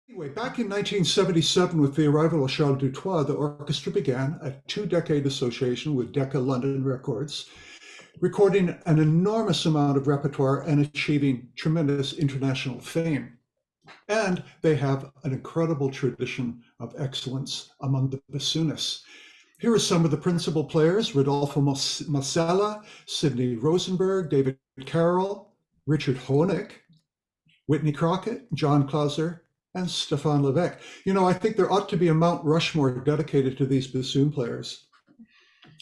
Anyway, back in 1977, with the arrival of Charles Dutoit, the orchestra began a two-decade association with Decca London Records, recording an enormous amount of repertoire and achieving tremendous international fame. And they have an incredible tradition of excellence among the bassoonists. Here are some of the principal players: Rodolfo Masella, Sidney Rosenberg, David Carroll, Richard Honeck, Whitney Crockett, John Clauser, and Stéphane Levesque. You know, I think there ought to be a Mount Rushmore dedicated to these bassoon players.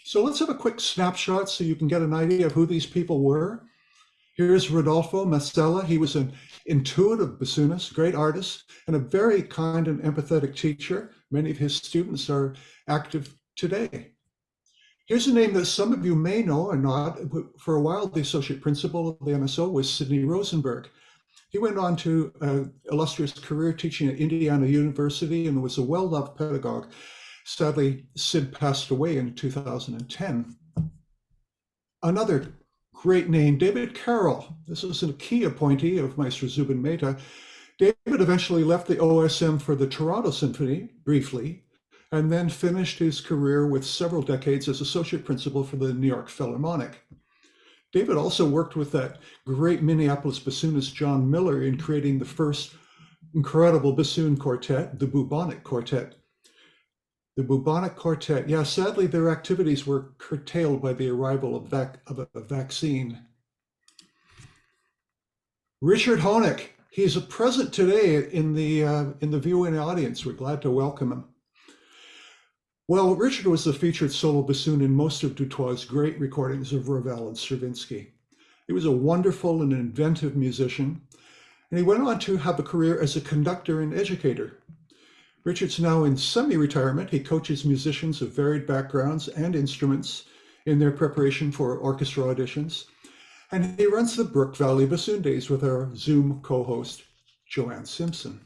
So let's have a quick snapshot so you can get an idea of who these people were. Here's Rodolfo Masella. He was an intuitive bassoonist, great artist, and a very kind and empathetic teacher. Many of his students are active today. Here's a name that some of you may know or not. For a while, the associate principal of the MSO was Sidney Rosenberg. He went on to an illustrious career teaching at Indiana University and was a well-loved pedagogue. Sadly, Sid passed away in 2010. Another great name, David Carroll. This was a key appointee of Maestro Zubin Mehta. David eventually left the OSM for the Toronto Symphony briefly, and then finished his career with several decades as associate principal for the New York Philharmonic. David also worked with that great Minneapolis bassoonist John Miller in creating the first incredible bassoon quartet, the Bubonic Quartet. The Bubonic Quartet, yeah, sadly their activities were curtailed by the arrival of a vaccine. Richard Honeck, he's present today in the viewing audience. We're glad to welcome him. Well, Richard was the featured solo bassoon in most of Dutoit's great recordings of Ravel and Stravinsky. He was a wonderful and inventive musician, and he went on to have a career as a conductor and educator. Richard's now in semi-retirement. He coaches musicians of varied backgrounds and instruments in their preparation for orchestra auditions, and he runs the Brook Valley Bassoon Days with our Zoom co-host, Joanne Simpson.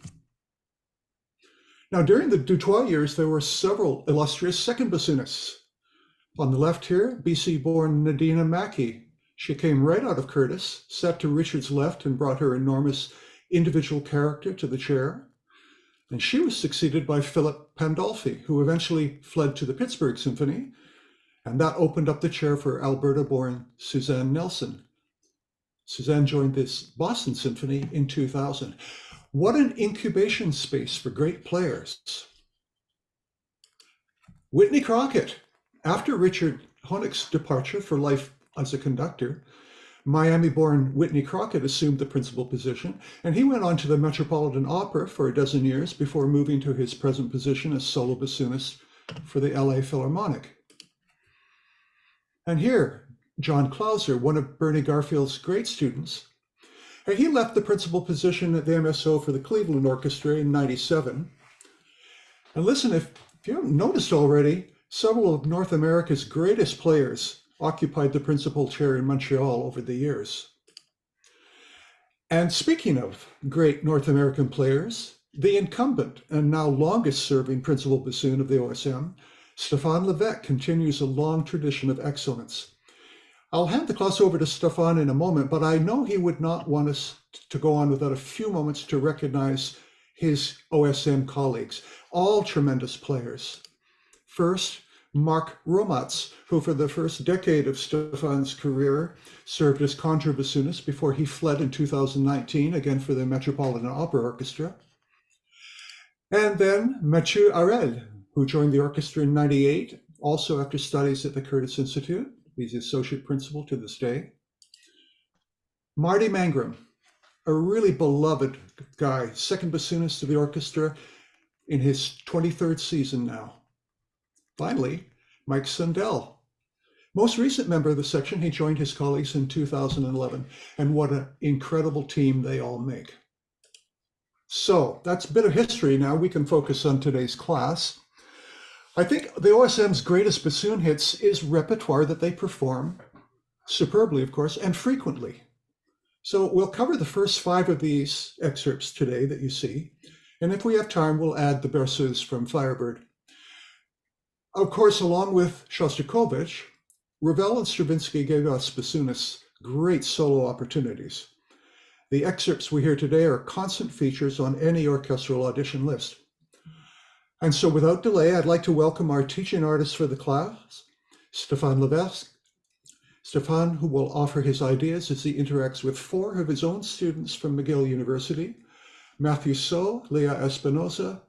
Now, during the Dutoit years, there were several illustrious second bassoonists. On the left here, BC-born Nadina Mackey. She came right out of Curtis, sat to Richard's left and brought her enormous individual character to the chair. And she was succeeded by Philip Pandolfi, who eventually fled to the Pittsburgh Symphony, and that opened up the chair for Alberta-born Suzanne Nelson. Suzanne joined this Boston Symphony in 2000. What an incubation space for great players. Whitney Crockett. After Richard Honeck's departure for life as a conductor, Miami-born Whitney Crockett assumed the principal position, and he went on to the Metropolitan Opera for a dozen years before moving to his present position as solo bassoonist for the LA Philharmonic. And here, John Clauser, one of Bernie Garfield's great students. He left the principal position at the MSO for the Cleveland Orchestra in '97. And listen, if you haven't noticed already, several of North America's greatest players occupied the principal chair in Montreal over the years. And speaking of great North American players, the incumbent and now longest serving principal bassoon of the OSM, Stéphane Levesque, continues a long tradition of excellence. I'll hand the class over to Stéphane in a moment, but I know he would not want us to go on without a few moments to recognize his OSM colleagues, all tremendous players. First, Mark Romatz, who for the first decade of Stéphane's career served as contrabassoonist before he fled in 2019, again for the Metropolitan Opera Orchestra. And then Mathieu Harel, who joined the orchestra in '98, also after studies at the Curtis Institute. He's the associate principal to this day. Marty Mangrum, a really beloved guy, second bassoonist of the orchestra in his 23rd season now. Finally, Mike Sundell, most recent member of the section. He joined his colleagues in 2011, and what an incredible team they all make. So that's a bit of history. Now we can focus on today's class. I think the OSM's greatest bassoon hits is repertoire that they perform superbly, of course, and frequently. So we'll cover the first 5 of these excerpts today that you see. And if we have time, we'll add the berceuse from Firebird. Of course, along with Shostakovich, Ravel and Stravinsky gave us bassoonists great solo opportunities. The excerpts we hear today are constant features on any orchestral audition list. And so without delay, I'd like to welcome our teaching artist for the class, Stéphane Levesque. Stéphane, who will offer his ideas as he interacts with 4 of his own students from McGill University, Matthew So, Leah Espinosa,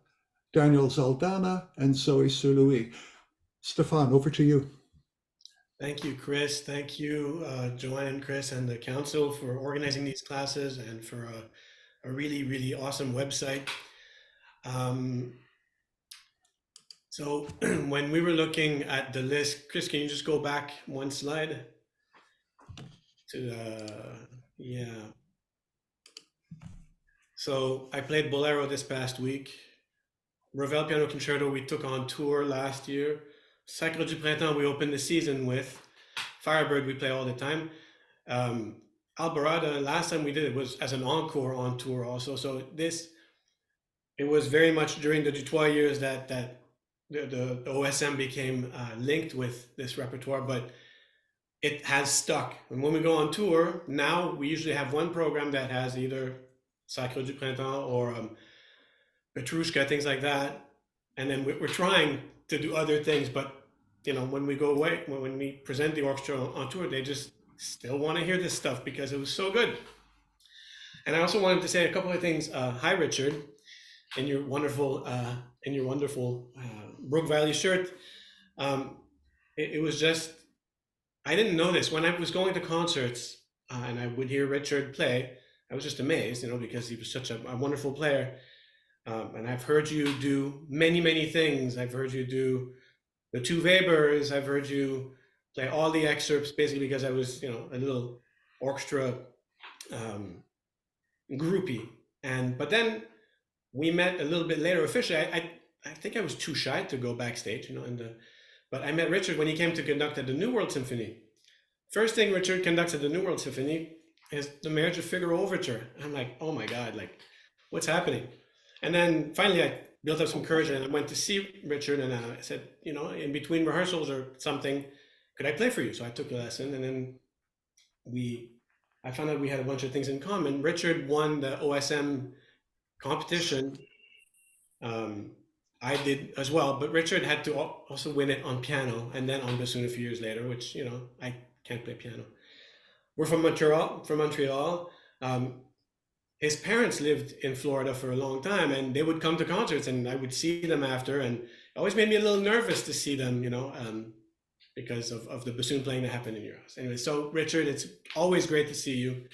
Daniel Zaldana, and Zoe Sir-Louis. Stéphane, over to you. Thank you, Chris. Thank you, Joanne and Chris and the council for organizing these classes and for a really, really awesome website. So when we were looking at the list, Chris, can you just go back one slide to yeah. So I played Bolero this past week. Ravel Piano Concerto we took on tour last year. Sacre du Printemps we opened the season with. Firebird we play all the time. Alborada, last time we did it was as an encore on tour also. So it was very much during the Dutoit years that the OSM became linked with this repertoire, but it has stuck. And when we go on tour, now we usually have one program that has either Sacre du Printemps or Petrushka, things like that. And then we're trying to do other things, but when we go away, when we present the orchestra on tour, they just still want to hear this stuff because it was so good. And I also wanted to say a couple of things. Hi, Richard, in your wonderful Brook Valley shirt. It was just, I didn't know this. When I was going to concerts and I would hear Richard play, I was just amazed, because he was such a wonderful player. And I've heard you do many, many things. I've heard you do the 2 Webers. I've heard you play all the excerpts basically because I was, a little orchestra groupie. But then we met a little bit later officially. I think I was too shy to go backstage, but I met Richard when he came to conduct at the New World Symphony. First thing Richard conducts at the New World Symphony is the Marriage of Figaro Overture. I'm like, oh my God, what's happening? And then finally I built up some courage and I went to see Richard and I said, in between rehearsals or something, could I play for you? So I took a lesson and then I found out we had a bunch of things in common. Richard won the OSM competition. I did as well, but Richard had to also win it on piano and then on bassoon a few years later, which, I can't play piano. We're from Montreal. His parents lived in Florida for a long time and they would come to concerts and I would see them after, and it always made me a little nervous to see them, because of the bassoon playing that happened in your house. Anyway, so Richard, it's always great to see you.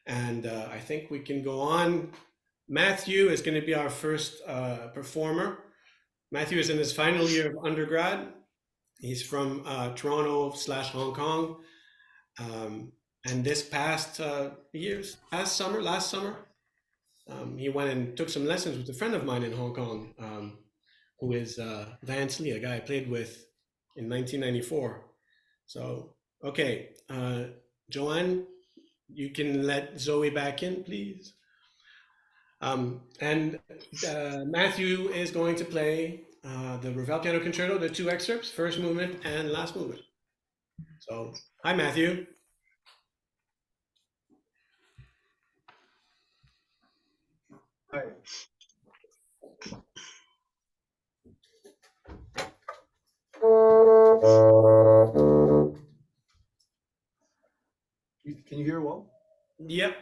And I think we can go on. Matthew is going to be our first performer. Matthew is in his final year of undergrad. He's from Toronto/Hong Kong. And this last summer, he went and took some lessons with a friend of mine in Hong Kong, who is Vance Lee, a guy I played with in 1994. So, okay, Joanne, you can let Zoe back in, please. And Matthew is going to play the Ravel Piano Concerto, the 2 excerpts, first movement and last movement. So, hi, Matthew. Hi. Can you hear well? Yep.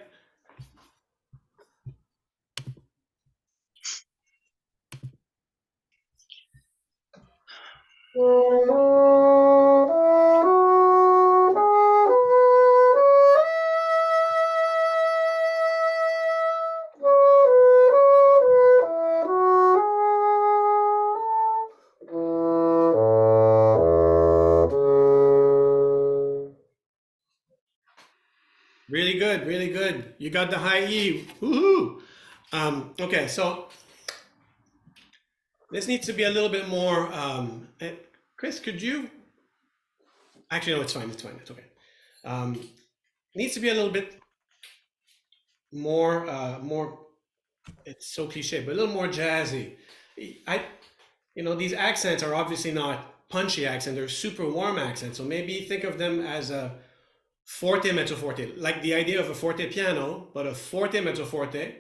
Really good, really good. You got the high E. Woohoo! Okay, so this needs to be a little bit more. Chris, could you? Actually, no, it's fine. It's okay. It needs to be a little bit more. It's so cliche, but a little more jazzy. These accents are obviously not punchy accents; they're super warm accents. So maybe think of them as a forte mezzo forte, like the idea of a forte piano, but a forte mezzo forte.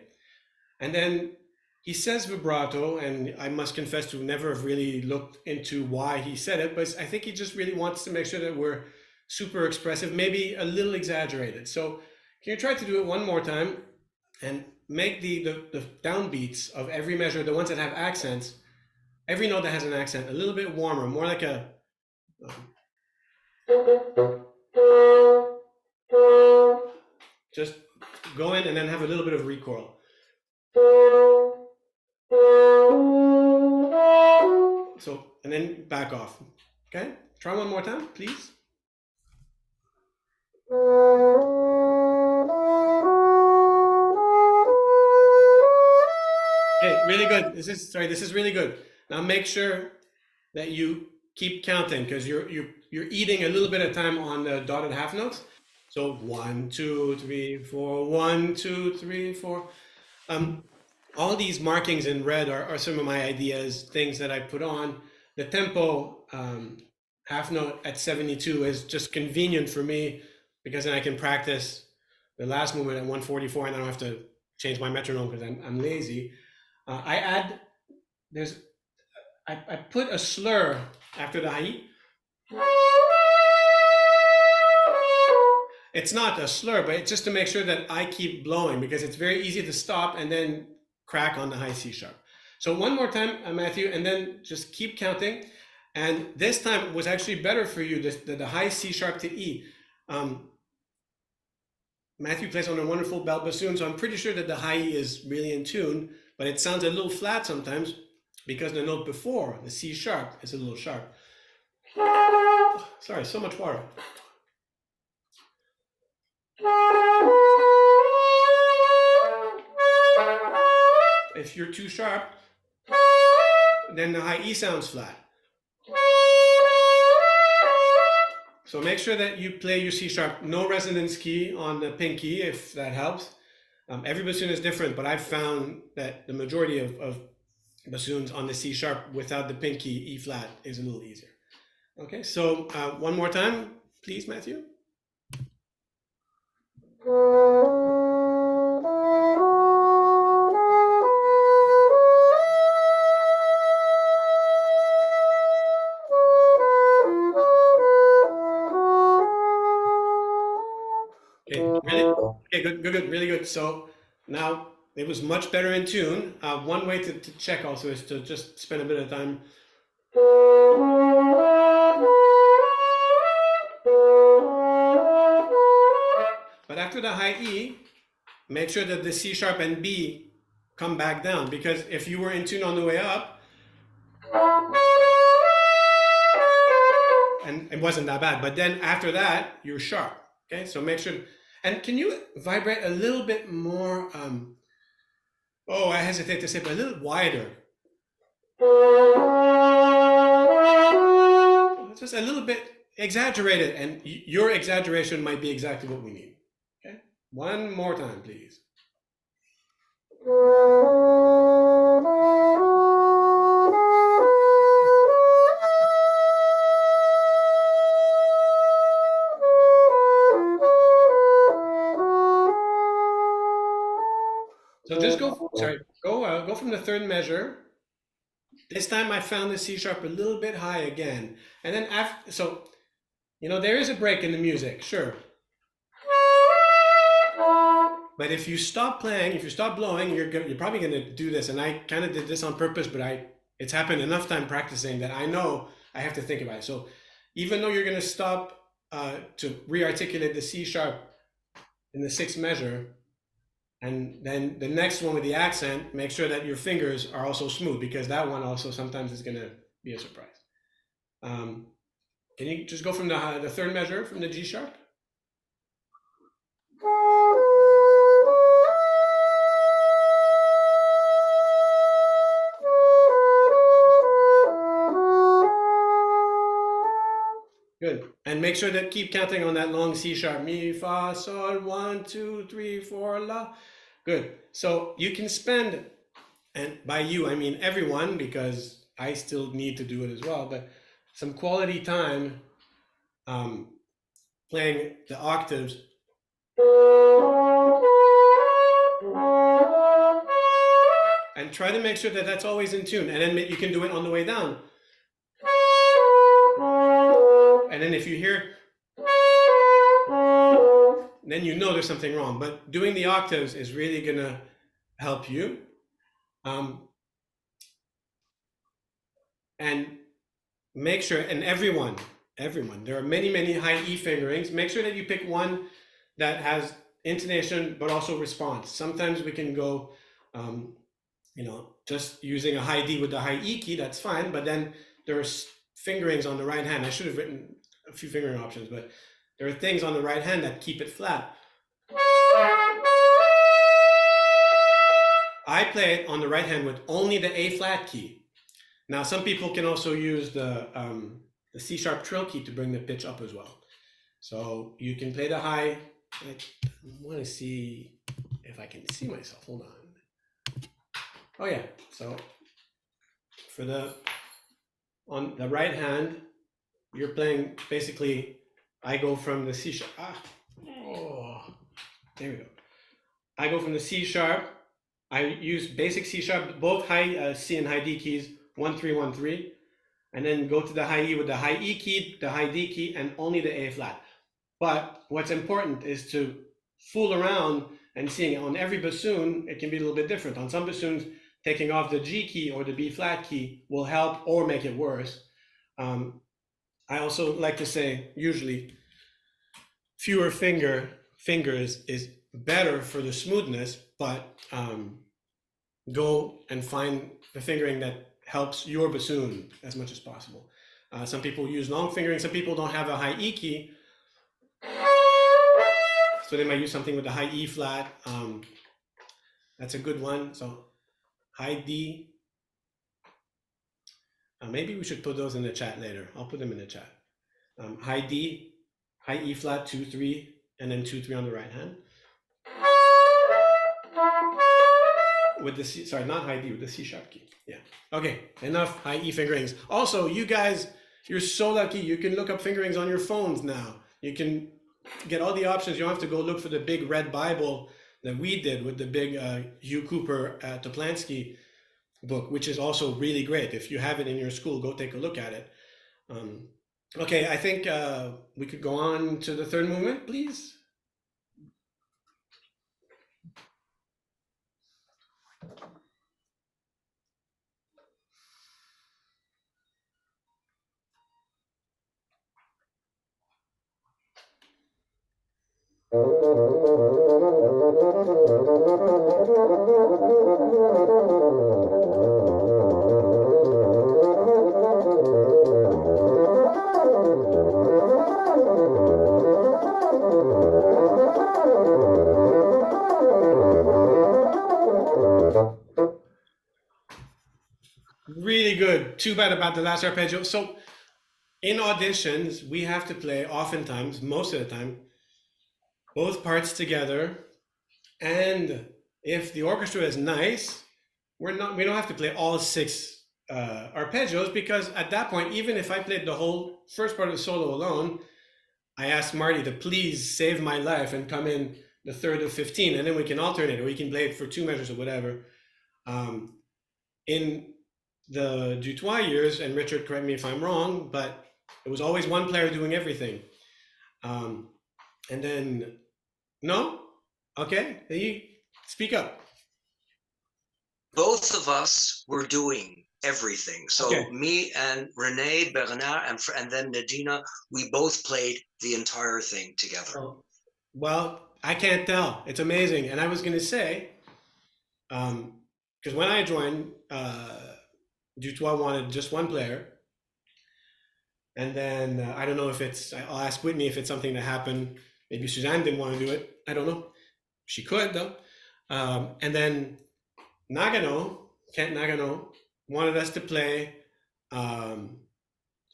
And then he says vibrato, and I must confess to never have really looked into why he said it, but I think he just really wants to make sure that we're super expressive, maybe a little exaggerated. So can you try to do it one more time and make the downbeats of every measure, the ones that have accents, every note that has an accent, a little bit warmer, more like a just go in and then have a little bit of recoil. So, and then back off. Okay, try one more time, please. Okay, really good. This is really good. Now make sure that you keep counting, because you're eating a little bit of time on the dotted half notes. So 1, 2, 3, 4, 1, 2, 3, 4. All these markings in red are some of my ideas, things that I put on. The tempo half note at 72 is just convenient for me, because then I can practice the last movement at 144 and I don't have to change my metronome because I'm lazy. I put a slur after the high. It's not a slur, but it's just to make sure that I keep blowing, because it's very easy to stop and then crack on the high C sharp. So one more time, Matthew, and then just keep counting. And this time was actually better for you, the high C sharp to E. Matthew plays on a wonderful belt bassoon, so I'm pretty sure that the high E is really in tune, but it sounds a little flat sometimes because the note before, the C sharp, is a little sharp. Sorry, so much water. If you're too sharp, then the high E sounds flat. So make sure that you play your C sharp, no resonance key on the pinky, if that helps. Every bassoon is different, but I've found that the majority of bassoons on the C sharp without the pinky E flat is a little easier. Okay, so one more time, please, Matthew. Okay, good, really good. So now it was much better in tune. One way to check also is to just spend a bit of time. But after the high E, make sure that the C sharp and B come back down, because if you were in tune on the way up, and it wasn't that bad, but then after that, you're sharp. Okay, so make sure. And can you vibrate a little bit more? I hesitate to say, but a little wider. Just a little bit exaggerated, and your exaggeration might be exactly what we need. Okay, one more time, please. So just go from the third measure. This time I found the C sharp a little bit high again. And then after, so, there is a break in the music, sure. But if you stop playing, if you stop blowing, you're probably going to do this. And I kind of did this on purpose, but it's happened enough time practicing that I know I have to think about it. So even though you're going to stop to re-articulate the C sharp in the sixth measure, and then the next one with the accent, make sure that your fingers are also smooth, because that one also sometimes is going to be a surprise. Can you just go from the third measure, from the G sharp? Good. And make sure that keep counting on that long C sharp. Mi, fa, sol, 1, 2, 3, 4, la. Good. So you can spend, and by you, I mean everyone, because I still need to do it as well, but some quality time playing the octaves. And try to make sure that that's always in tune. And then you can do it on the way down. And then if you hear, then you know there's something wrong. But doing the octaves is really going to help you. And make sure, and everyone, there are many high E fingerings. Make sure that you pick one that has intonation, but also response. Sometimes we can go, just using a high D with the high E key, that's fine. But then there's fingerings on the right hand. I should have written a few fingering options, but there are things on the right hand that keep it flat. I play it on the right hand with only the A flat key. Now, some people can also use the C sharp trill key to bring the pitch up as well. So you can play the high. I want to see if I can see myself. Hold on. Oh yeah. So on the right hand, you're playing basically. I go from the C sharp. There we go. I go from the C sharp. I use basic C sharp, both high C and high D keys, 1 3 1 3, and then go to the high E with the high E key, the high D key, and only the A flat. But what's important is to fool around and seeing on every bassoon, it can be a little bit different. On some bassoons, taking off the G key or the B flat key will help or make it worse. I also like to say, usually, fewer fingers is better for the smoothness, but go and find the fingering that helps your bassoon as much as possible. Some people use long fingering. Some people don't have a high E key, so they might use something with a high E flat. That's a good one. So high D. Maybe we should put those in the chat later. I'll put them in the chat. High D, high E flat, 2 3, and then 2 3 on the right hand. With the C, sorry, not high D, with the C sharp key. Yeah. Okay, enough high E fingerings. Also, you guys, you're so lucky. You can look up fingerings on your phones now. You can get all the options. You don't have to go look for the big red Bible that we did with the big Hugh Cooper Toplansky book, which is also really great. If you have it in your school, go take a look at it. Okay, I think we could go on to the third movement, please. Really good. Too bad about the last arpeggio. So in auditions, we have to play oftentimes, most of the time, both parts together. And if the orchestra is nice, we don't have to play all 6 arpeggios, because at that point, even if I played the whole first part of the solo alone, I asked Marty to please save my life and come in the third of 15, and then we can alternate, or we can play it for 2 measures or whatever. In the Dutoit years, and Richard, correct me if I'm wrong, but it was always one player doing everything. And then, no? Okay, you speak up. Both of us were doing everything. So Okay. me and Renee, Bernard, and then Nadina, we both played the entire thing together. Oh, well, I can't tell. It's amazing. And I was going to say, because when I joined, Dutoit wanted just one player. And then I don't know if I'll ask Whitney if it's something that happened. Maybe Suzanne didn't want to do it. I don't know. She could, though. And then Kent Nagano, wanted us to play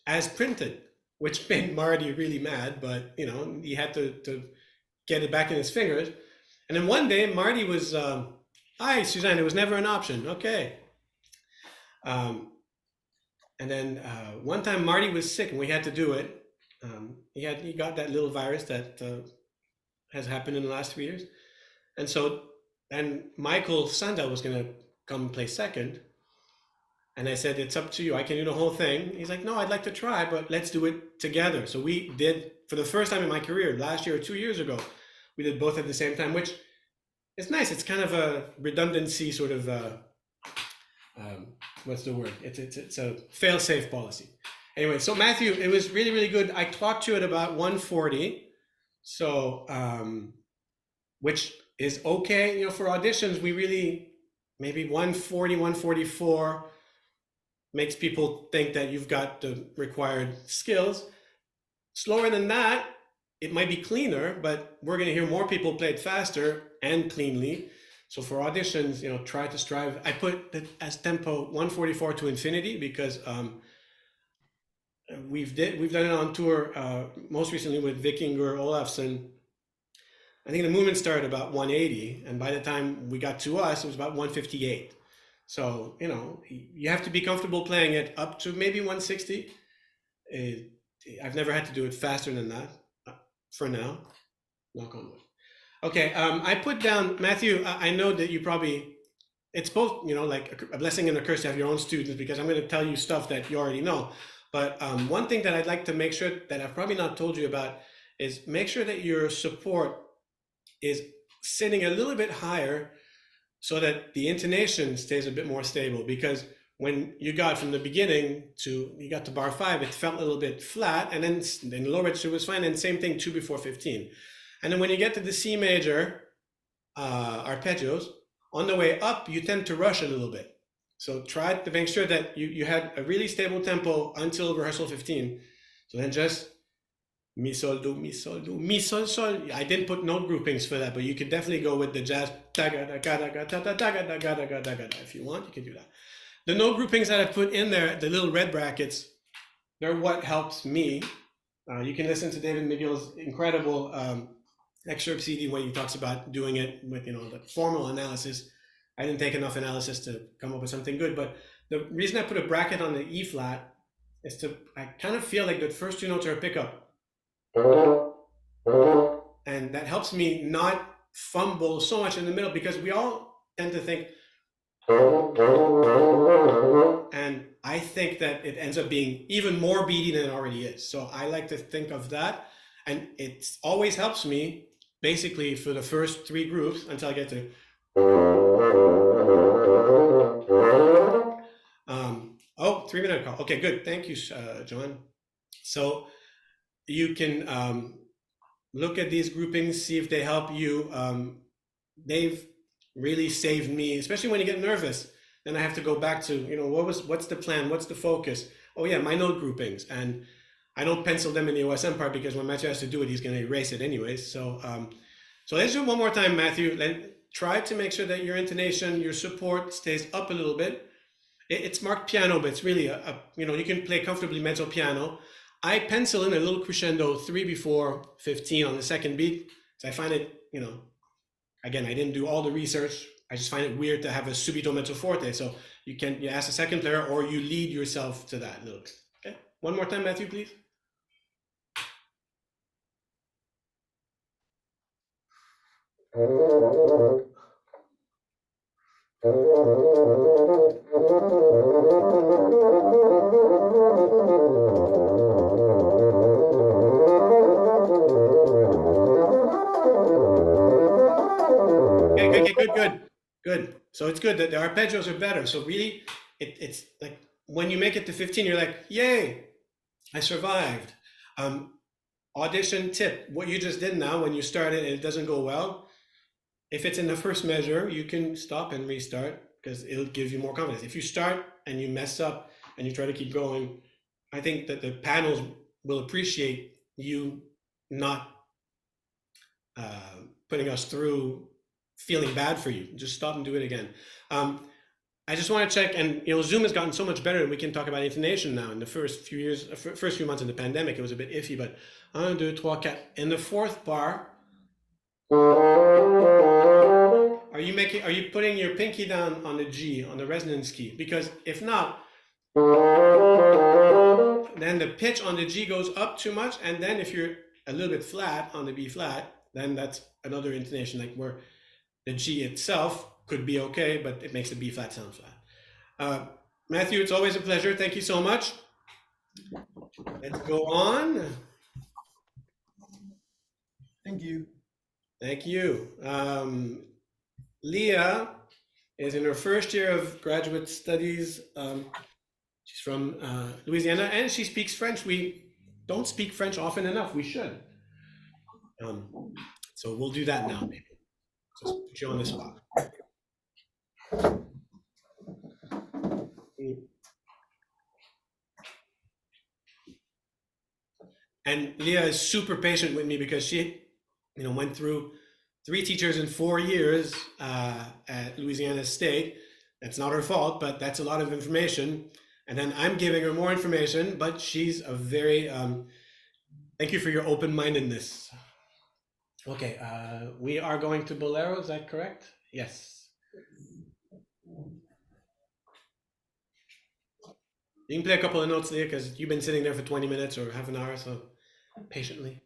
as printed, which made Marty really mad, but he had to get it back in his fingers. And then one day Marty was, hi Suzanne, it was never an option. Okay. And then one time Marty was sick and we had to do it. he got that little virus that has happened in the last 3 years. And Michael Sanda was going to come play second. And I said, it's up to you. I can do the whole thing. He's like, no, I'd like to try, but let's do it together. So we did, for the first time in my career, last year or 2 years ago, we did both at the same time, which is nice. It's kind of a redundancy sort of, what's the word? It's a fail-safe policy. Anyway, so Matthew, it was really, really good. I clocked you at about 140. So, which is okay. You know, for auditions, we really, maybe 140, 144 makes people think that you've got the required skills. Slower than that, it might be cleaner, but we're going to hear more people play it faster and cleanly. So for auditions, you know, try to strive. I put it as tempo 144 to infinity because we've done it on tour most recently with Vikingur Olafsson. I think the movement started about 180, and by the time we got to us, it was about 158. So, you know, you have to be comfortable playing it up to maybe 160. I've never had to do it faster than that for now. Knock on wood. Okay, I put down, Matthew, I know that you probably, it's both, you know, like a blessing and a curse to have your own students, because I'm going to tell you stuff that you already know. But one thing that I'd like to make sure that I've probably not told you about is make sure that your support is sitting a little bit higher so that the intonation stays a bit more stable. Because when you got from the beginning to, you got to bar 5, it felt a little bit flat, and then the low register was fine, and same thing 2 before 15. And then when you get to the C major arpeggios, on the way up, you tend to rush a little bit. So try to make sure that you had a really stable tempo until rehearsal 15. So then just mi, sol, do, mi, sol, do, mi, sol, sol. I didn't put note groupings for that, but you could definitely go with the jazz. If you want, you can do that. The note groupings that I put in there, the little red brackets, they're what helps me. You can listen to David McGill's incredible excerpt CD when he talks about doing it with, you know, the formal analysis. I didn't take enough analysis to come up with something good, but the reason I put a bracket on the E flat is I kind of feel like the first 2 notes are a pickup. And that helps me not fumble so much in the middle, because we all tend to think, and I think that it ends up being even more beaty than it already is. So I like to think of that, and it always helps me basically for the first 3 groups until I get to oh, 3-minute call. Okay, good. Thank you, John. So you can look at these groupings, see if they help you. They've really saved me, especially when you get nervous. Then I have to go back to, you know, what's the plan? What's the focus? Oh yeah, my note groupings. And I don't pencil them in the OSM part, because when Matthew has to do it, he's going to erase it anyways. So so let's do it one more time, Matthew. Then try to make sure that your intonation, your support stays up a little bit. It's marked piano, but it's really you know, you can play comfortably mezzo piano. I pencil in a little crescendo 3 before 15 on the second beat. So I find it, you know, again, I didn't do all the research. I just find it weird to have a subito mezzo forte. So you ask a second player, or you lead yourself to that a little bit. Okay, one more time, Matthew, please. Okay, good. So it's good that the arpeggios are better. So really, it's like when you make it to 15, you're like, yay, I survived. Audition tip, what you just did now, when you start it and it doesn't go well, if it's in the first measure, you can stop and restart, because it'll give you more confidence. If you start and you mess up and you try to keep going, I think that the panels will appreciate you not putting us through feeling bad for you. Just stop and do it again. I just want to check, and you know, Zoom has gotten so much better, and we can talk about intonation now. In the first few months of the pandemic, it was a bit iffy, but 1, 2, 3, 4. In the 4th bar, are you putting your pinky down on the G, on the resonance key? Because if not, then the pitch on the G goes up too much, and then if you're a little bit flat on the B flat, then that's another intonation, like where the G itself could be okay, but it makes the B flat sound flat. Matthew, it's always a pleasure. Thank you so much. Let's go on. Thank you. Thank you. Leah is in her first year of graduate studies. She's from Louisiana, and she speaks French. We don't speak French often enough. We should. So we'll do that now, maybe. Just put you on the spot. And Leah is super patient with me because she, went through 3 teachers in 4 years at Louisiana State. That's not her fault, but that's a lot of information. And then I'm giving her more information, but she's a very, thank you for your open-mindedness. Okay, we are going to Bolero, is that correct? Yes. You can play a couple of notes, Leah, because you've been sitting there for 20 minutes or half an hour, so patiently.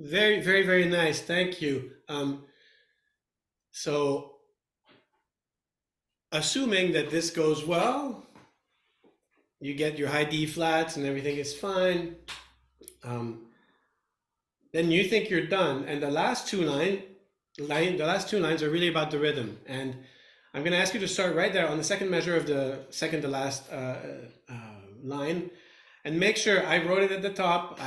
Very, very, very nice. Thank you. So, assuming that this goes well, you get your high D flats and everything is fine. Then you think you're done, and the last two lines are really about the rhythm. And I'm going to ask you to start right there on the second measure of the second to last line, and make sure I wrote it at the top.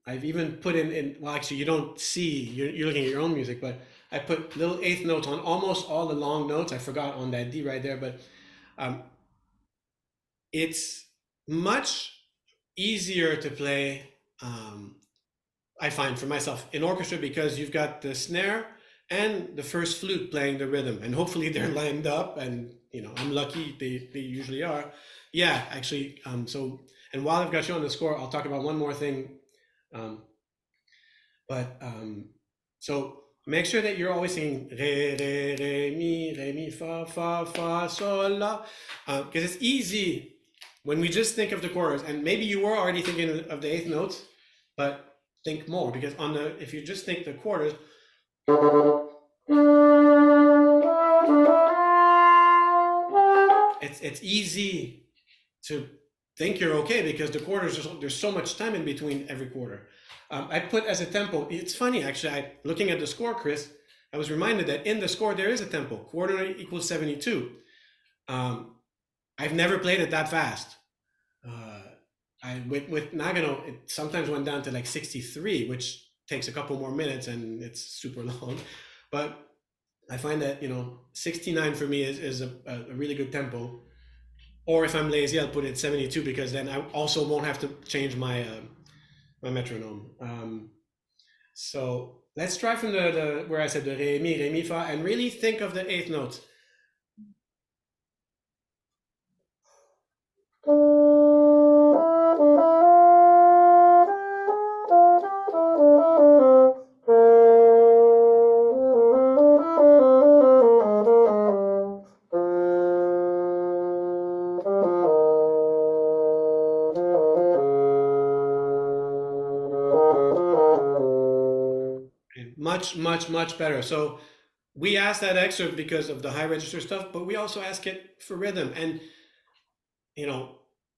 I've even put in well, actually, you don't see, you're looking at your own music, but I put little eighth notes on almost all the long notes. I forgot on that D right there, but it's much easier to play, I find for myself, in orchestra, because you've got the snare and the first flute playing the rhythm, and hopefully they're lined up, and I'm lucky they usually are. Yeah, actually, so, and while I've got you on the score, I'll talk about one more thing. So make sure that you're always singing re, mi, fa, sol, la, because it's easy when we just think of the chorus, and maybe you were already thinking of the eighth notes, but think more, because if you just think the quarters, it's easy to think you're okay, because the quarters, there's so much time in between every quarter. I put as a tempo, it's funny actually, looking at the score, Chris, I was reminded that in the score there is a tempo, quarter equals 72. I've never played it that fast. With Nagano, it sometimes went down to like 63, which takes a couple more minutes and it's super long. But I find that 69 for me is a really good tempo. Or if I'm lazy, I'll put it 72, because then I also won't have to change my my metronome. So let's try from the where I said the re mi fa, and really think of the eighth notes. Much better. So we ask that excerpt because of the high register stuff, but we also ask it for rhythm. And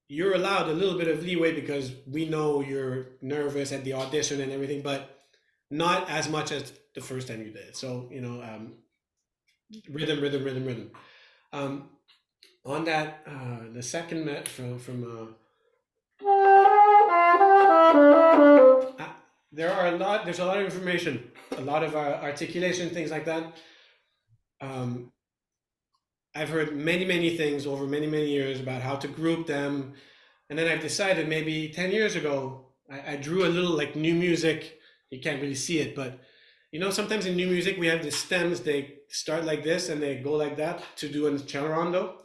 you're allowed a little bit of leeway because we know you're nervous at the audition and everything, but not as much as the first time you did it. So, you know, rhythm, rhythm, rhythm, rhythm. On that, the second met from there's a lot of information, a lot of articulation, things like that. I've heard many things over many years about how to group them, and then I've decided maybe 10 years ago, I drew a little like new music. You can't really see it, but you know, sometimes in new music we have the stems, they start like this and they go like that to do a cello rondo.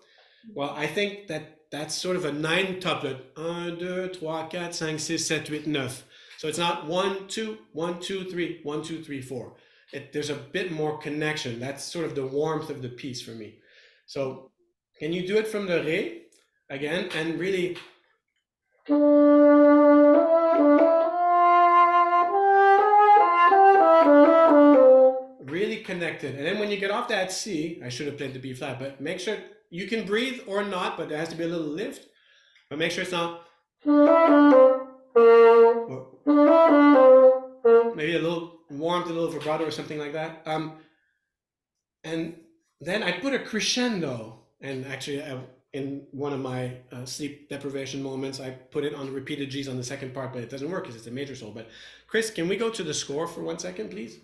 Well, I think that's sort of a 9 tuplet. 1, 2, 3, 4, 5, 6, 7, 8, 9. So it's not 1, 2, 1, 2, 3, 1, 2, 3, 4. There's a bit more connection. That's sort of the warmth of the piece for me. So can you do it from the re again and really connected? And then when you get off that C, I should have played the B flat, but make sure you can breathe or not, but there has to be a little lift. But make sure it's not, or maybe a little warmth, a little vibrato or something like that. And then I put a crescendo, and actually in one of my sleep deprivation moments, I put it on repeated G's on the second part, but it doesn't work because it's a major sol. But Chris, can we go to the score for 1 second, please?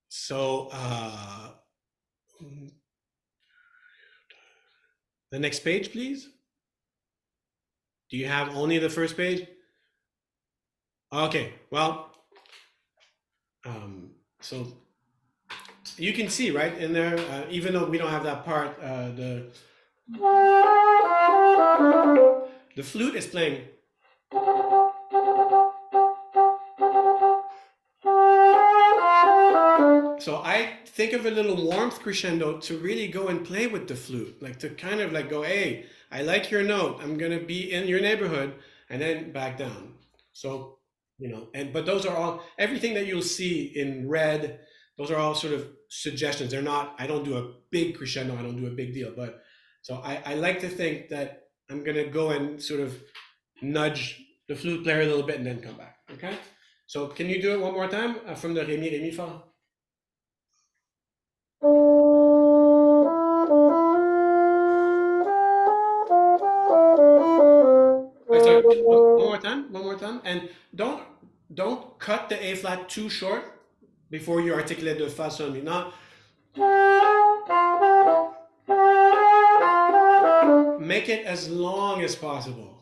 So the next page, please. Do you have only the first page? Okay, well, so you can see right in there, even though we don't have that part, the flute is playing. So I think of a little warmth crescendo to really go and play with the flute, like to kind of like go, hey, I like your note, I'm gonna be in your neighborhood, and then back down. So, you know, but those are all, everything that you'll see in red, those are all sort of suggestions. They're not, I don't do a big crescendo, I don't do a big deal, but so I like to think that I'm gonna go and sort of nudge the flute player a little bit and then come back, okay? So can you do it one more time from the Ré mi, Ré mi, fa? Sorry, one more time, and don't cut the A flat too short before you articulate the fa sol mi. Not make it as long as possible.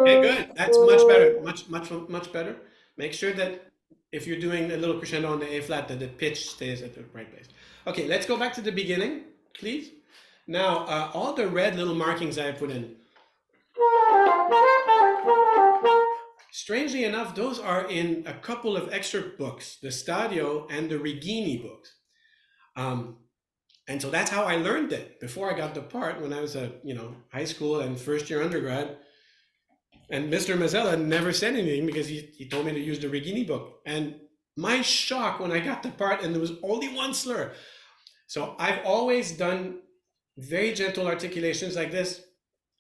Okay, good. That's much better. Much better. Make sure that if you're doing a little crescendo on the A flat, that the pitch stays at the right place. Okay, let's go back to the beginning, please. Now, all the red little markings I put in, strangely enough, those are in a couple of excerpt books, the Stadio and the Righini books. And so that's how I learned it before I got the part when I was a high school and first year undergrad. And Mr. Mazzella never said anything because he told me to use the Righini book. And my shock when I got the part and there was only one slur. So I've always done very gentle articulations like this.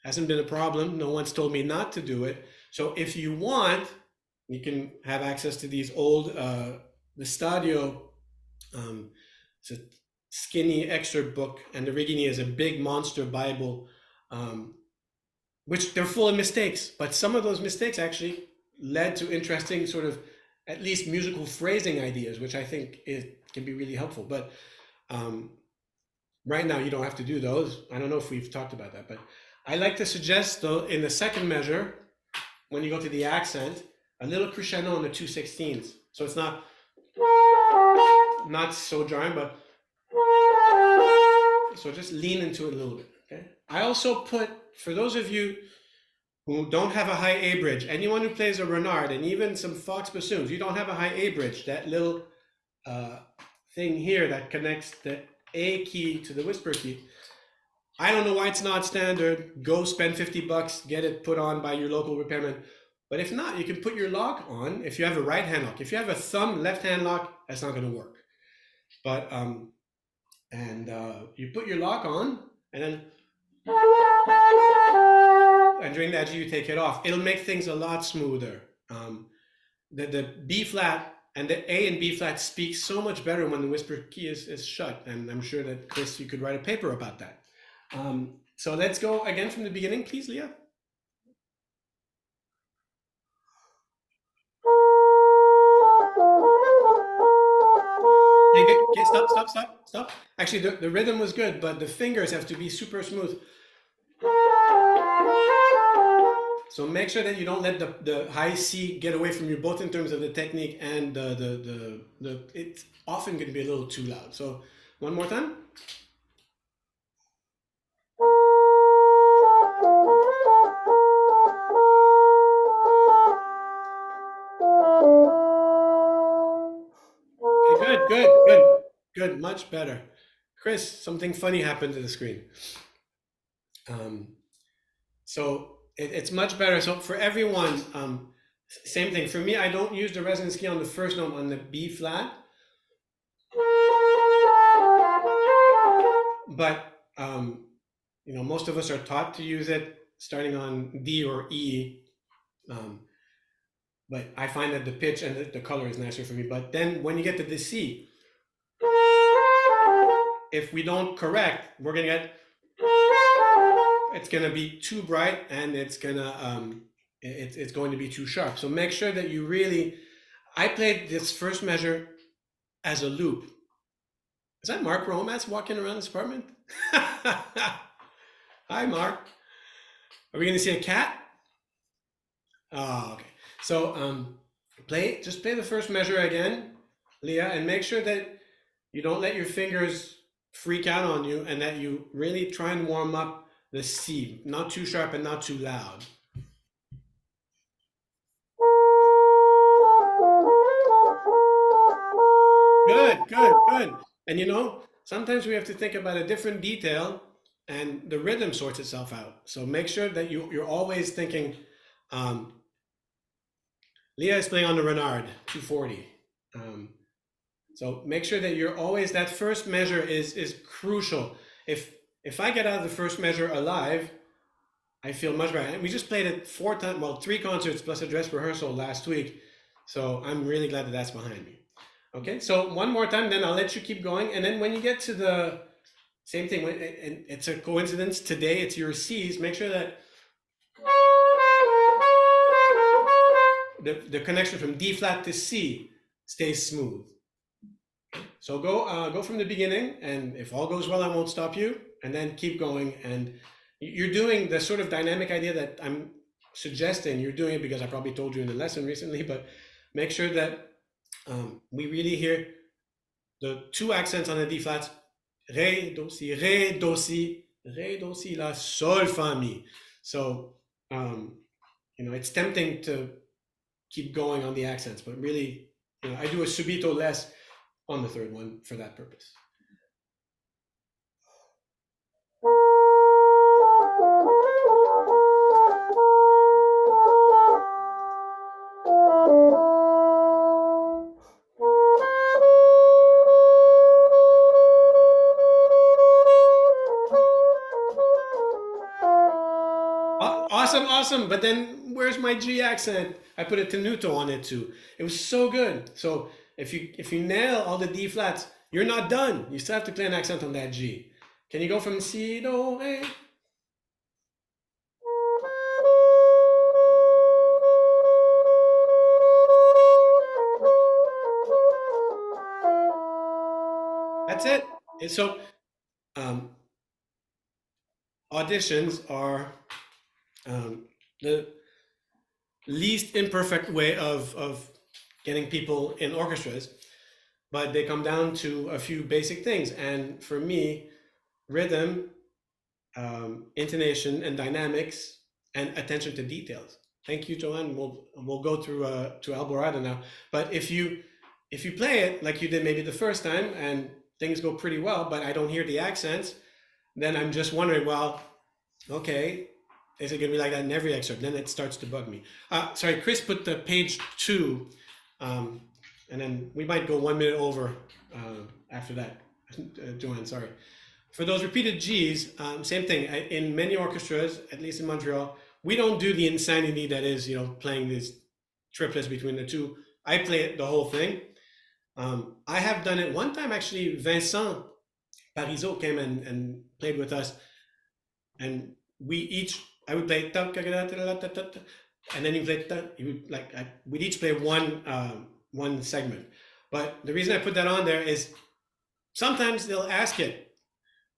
Hasn't been a problem. No one's told me not to do it. So if you want, you can have access to these old, the Stadio, it's a skinny excerpt book, and the Righini is a big monster Bible, which they're full of mistakes, but some of those mistakes actually led to interesting sort of at least musical phrasing ideas, which I think it can be really helpful. But right now you don't have to do those. I don't know if we've talked about that, but I like to suggest though in the second measure, when you go to the accent, a little crescendo on the 2/16. So it's not so jarring, but so just lean into it a little bit, okay? I also put, for those of you who don't have a high A bridge, anyone who plays a Renard and even some Fox bassoons, you don't have a high A bridge, that little thing here that connects the A key to the whisper key. I don't know why it's not standard. Go spend $50, get it put on by your local repairman. But if not, you can put your lock on if you have a right hand lock. If you have a thumb left hand lock, that's not going to work. But and you put your lock on, and then during that G you take it off. It'll make things a lot smoother. The B flat and the A and B flat speak so much better when the whisper key is shut, and I'm sure that Chris, you could write a paper about that. So let's go again from the beginning, please, Leah. Okay, stop. Actually, the rhythm was good, but the fingers have to be super smooth. So make sure that you don't let the high C get away from you, both in terms of the technique and it's often going to be a little too loud. So one more time. Okay, good, much better. Chris, something funny happened to the screen. So it's much better. So for everyone, same thing. For me, I don't use the resonance key on the first note on the B flat. But you know, most of us are taught to use it starting on D or E. But I find that the pitch and the color is nicer for me. But then when you get to the C, if we don't correct, we're gonna get, it's gonna be too bright and it's gonna it's going to be too sharp. So make sure that you really, I played this first measure as a loop. Is that Mark Romas walking around this apartment? Hi, Mark. Are we gonna see a cat? Oh, okay. So just play the first measure again, Leah, and make sure that you don't let your fingers freak out on you, and that you really try and warm up the C, not too sharp and not too loud. Good. And you know, sometimes we have to think about a different detail, and the rhythm sorts itself out. So make sure that you're always thinking. Leah is playing on the Renard 240. So make sure that you're always, that first measure is crucial. If I get out of the first measure alive, I feel much better. And we just played it 3 concerts plus a dress rehearsal last week. So I'm really glad that that's behind me. Okay, so one more time, then I'll let you keep going. And then when you get to the same thing, and it's a coincidence, today it's your C's, make sure that the connection from D flat to C stays smooth. So go from the beginning, and if all goes well, I won't stop you, and then keep going. And you're doing the sort of dynamic idea that I'm suggesting. You're doing it because I probably told you in the lesson recently, but make sure that we really hear the 2 accents on the D flats: Ré, Do, Si, Ré, Do, Si, Ré, Do, Si, La, Sol, Fa, Mi. So, you know, it's tempting to keep going on the accents, but really, you know, I do a subito less on the third one for that purpose. Awesome. But then where's my G accent? I put a tenuto on it too. It was so good. So if you nail all the D flats, you're not done. You still have to play an accent on that G. Can you go from C, Do, Re? That's it. And so auditions are the least imperfect way of getting people in orchestras, but they come down to a few basic things. And for me, rhythm, intonation, and dynamics, and attention to details. Thank you, Joanne. We'll go through to Alborada now. But if you play it like you did maybe the first time and things go pretty well, but I don't hear the accents, then I'm just wondering, well, okay, is it going to be like that in every excerpt? Then it starts to bug me. Sorry, Chris put the page 2, and then we might go 1 minute over after that. Joanne, sorry. For those repeated G's, same thing. In many orchestras, at least in Montreal, we don't do the insanity that is, playing these triplets between the two. I play the whole thing. I have done it one time, actually. Vincent Parisot came and played with us, and I would play, and then we'd each play one segment. But the reason I put that on there is sometimes they'll ask it,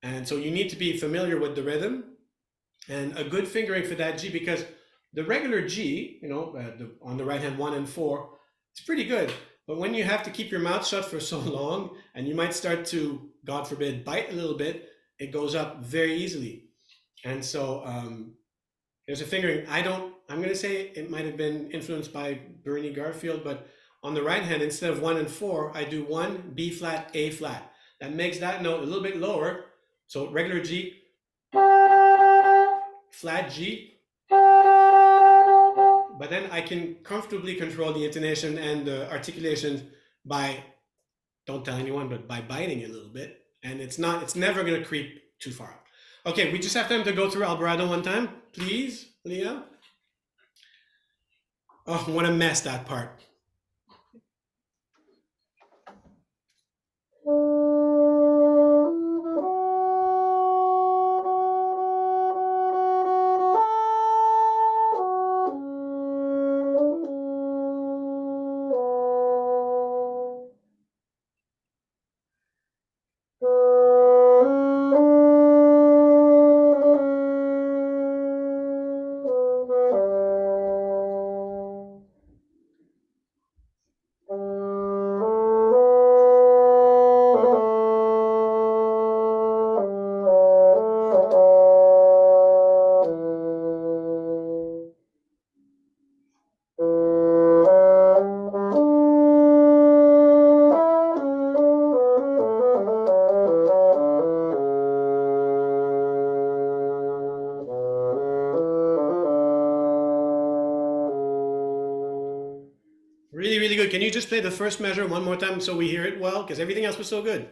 and so you need to be familiar with the rhythm and a good fingering for that G, because the regular G, on the right hand 1 and 4, it's pretty good. But when you have to keep your mouth shut for so long, and you might start to, God forbid, bite a little bit, it goes up very easily. And so there's a fingering. I'm going to say it might have been influenced by Bernie Garfield, but on the right hand, instead of 1 and 4, I do 1, B flat, A flat. That makes that note a little bit lower. So regular G, flat G, but then I can comfortably control the intonation and the articulation by, don't tell anyone, but by biting it a little bit. And it's never going to creep too far up. Okay, we just have time to go through Alvarado one time, please, Leah. Oh, what a mess, that part. Really, really good. Can you just play the first measure one more time so we hear it well? Because everything else was so good.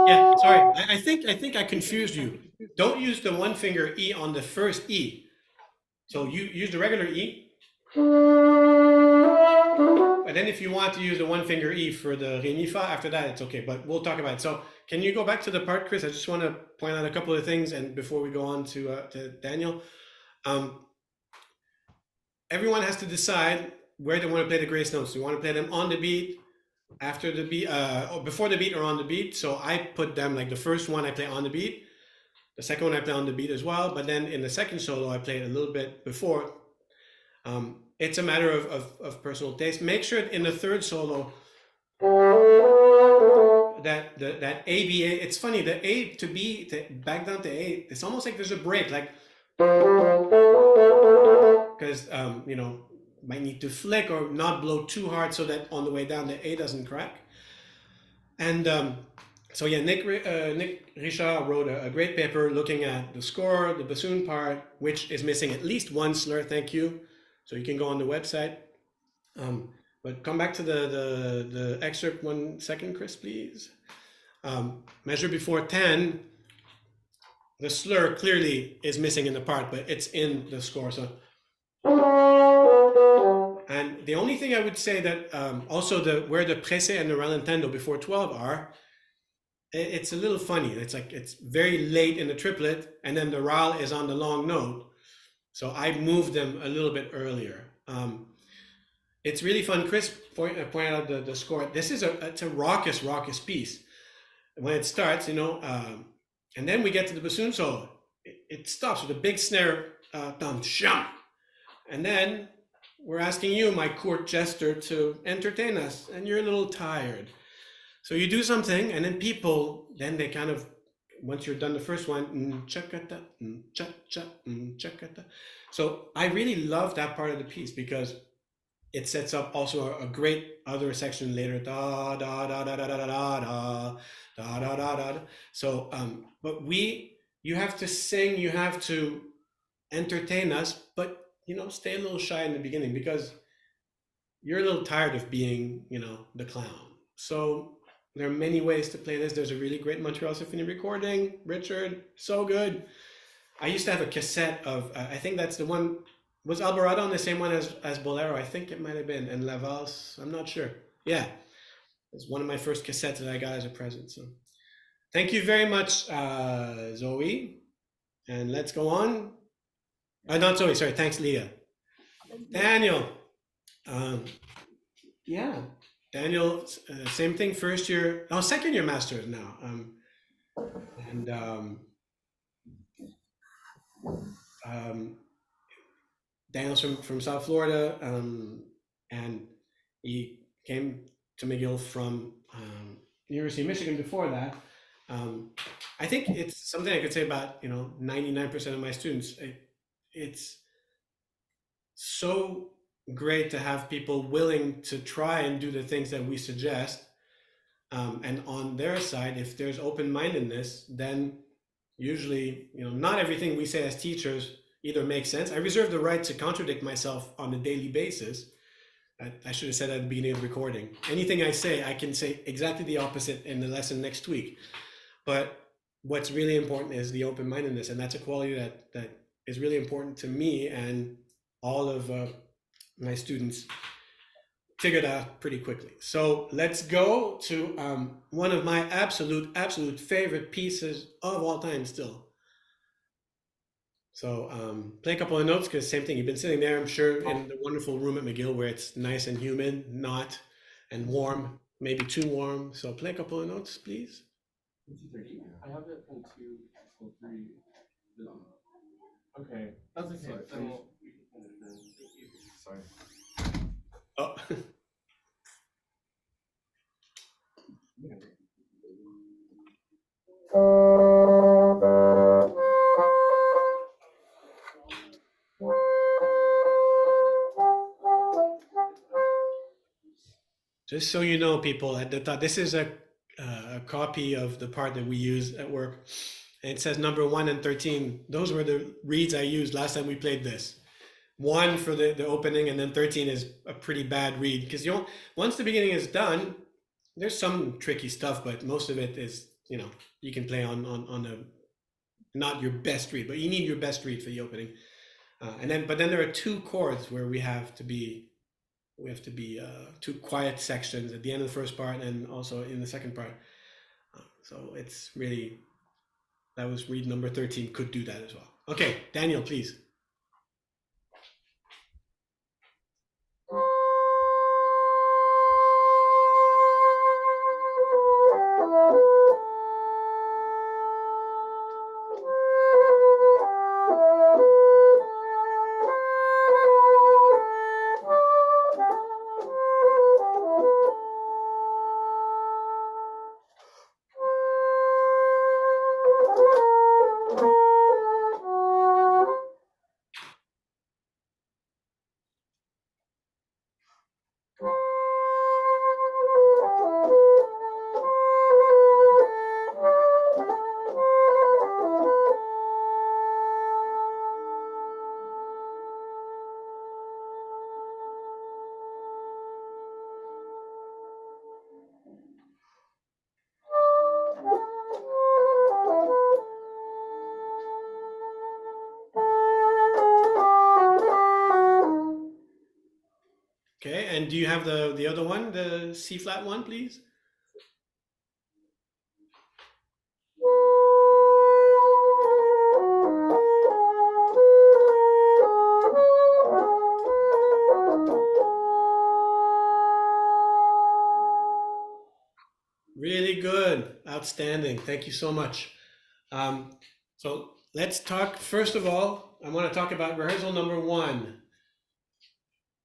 Yeah, sorry. I think I confused you. Don't use the one finger E on the first E. So you use the regular E. And then if you want to use the one finger E for the Re Mi Fa, after that it's okay, but we'll talk about it. So can you go back to the part, Chris? I just want to point out a couple of things, and before we go on to Daniel. Everyone has to decide where they want to play the grace notes. Do you want to play them on the beat, after the beat, before the beat, or on the beat? So I put them like the first one I play on the beat, the second one I play on the beat as well, but then in the second solo I play it a little bit before. It's a matter of personal taste. Make sure in the third solo that A, B, A, it's funny, the A to B, back down to A, it's almost like there's a break, like, because might need to flick or not blow too hard so that on the way down the A doesn't crack. And so yeah, Nick Richard wrote a great paper looking at the score, the bassoon part, which is missing at least one slur. Thank you. So you can go on the website. But come back to the excerpt 1 second, Chris, please. Measure before 10. The slur clearly is missing in the part, but it's in the score. So, and the only thing I would say that also where the prese and the rallentando before 12 are, it's a little funny. It's like it's very late in the triplet, and then the ral is on the long note. So I moved them a little bit earlier. It's really fun. Chris pointed out the score. This is it's a raucous piece. When it starts, and then we get to the bassoon solo. It stops with a big snare, dum shum, and then we're asking you, my court jester, to entertain us, and you're a little tired. So you do something, and then people, then they kind of, once you're done the first one, chakata, chakata. So I really love that part of the piece because it sets up also a great other section later, da da da da da da da da da da da da. So, but you have to sing, you have to entertain us, but stay a little shy in the beginning because you're a little tired of being, you know, the clown. So there are many ways to play this. There's a really great Montreal Symphony recording. Richard, so good. I used to have a cassette of, I think that's the one, was Alvarado on the same one as Bolero? I think it might have been, and La Valse, I'm not sure. Yeah, it's one of my first cassettes that I got as a present. So thank you very much, Zoe. And let's go on. Not Zoe, sorry, thanks, Leah. Daniel. Yeah, Daniel, same thing, first year, oh, second year master's now. And Daniel's from South Florida, and he came to McGill from University of Michigan before that. I think it's something I could say about 99% of my students. It's so great to have people willing to try and do the things that we suggest. And on their side, if there's open-mindedness, then usually, not everything we say as teachers either makes sense. I reserve the right to contradict myself on a daily basis. I should have said at the beginning of the recording. Anything I say, I can say exactly the opposite in the lesson next week. But what's really important is the open-mindedness, and that's a quality that is really important to me, and all of my students figured out pretty quickly. So let's go to one of my absolute favorite pieces of all time still. So play a couple of notes, because same thing, you've been sitting there, I'm sure, in the wonderful room at McGill where it's nice and humid, not, and warm, maybe too warm. So play a couple of notes, please. I have it in 2 till 3. Okay, that's okay. Sorry. Oh. Just so you know, people, at the top, this is a copy of the part that we use at work. And it says number 1 and 13. Those were the reeds I used last time we played this. 1 for the opening, and then 13 is a pretty bad reed, because once the beginning is done, there's some tricky stuff, but most of it is, you can play on a not your best reed, but you need your best reed for the opening. But then there are 2 chords where we have to be 2 quiet sections at the end of the first part and also in the second part. So it's really, that was reed number 13, could do that as well. Okay, Daniel, please. Okay, and do you have the other one, the C flat one, please? Really good, outstanding. Thank you so much. So let's talk, first of all, I want to talk about rehearsal number 1.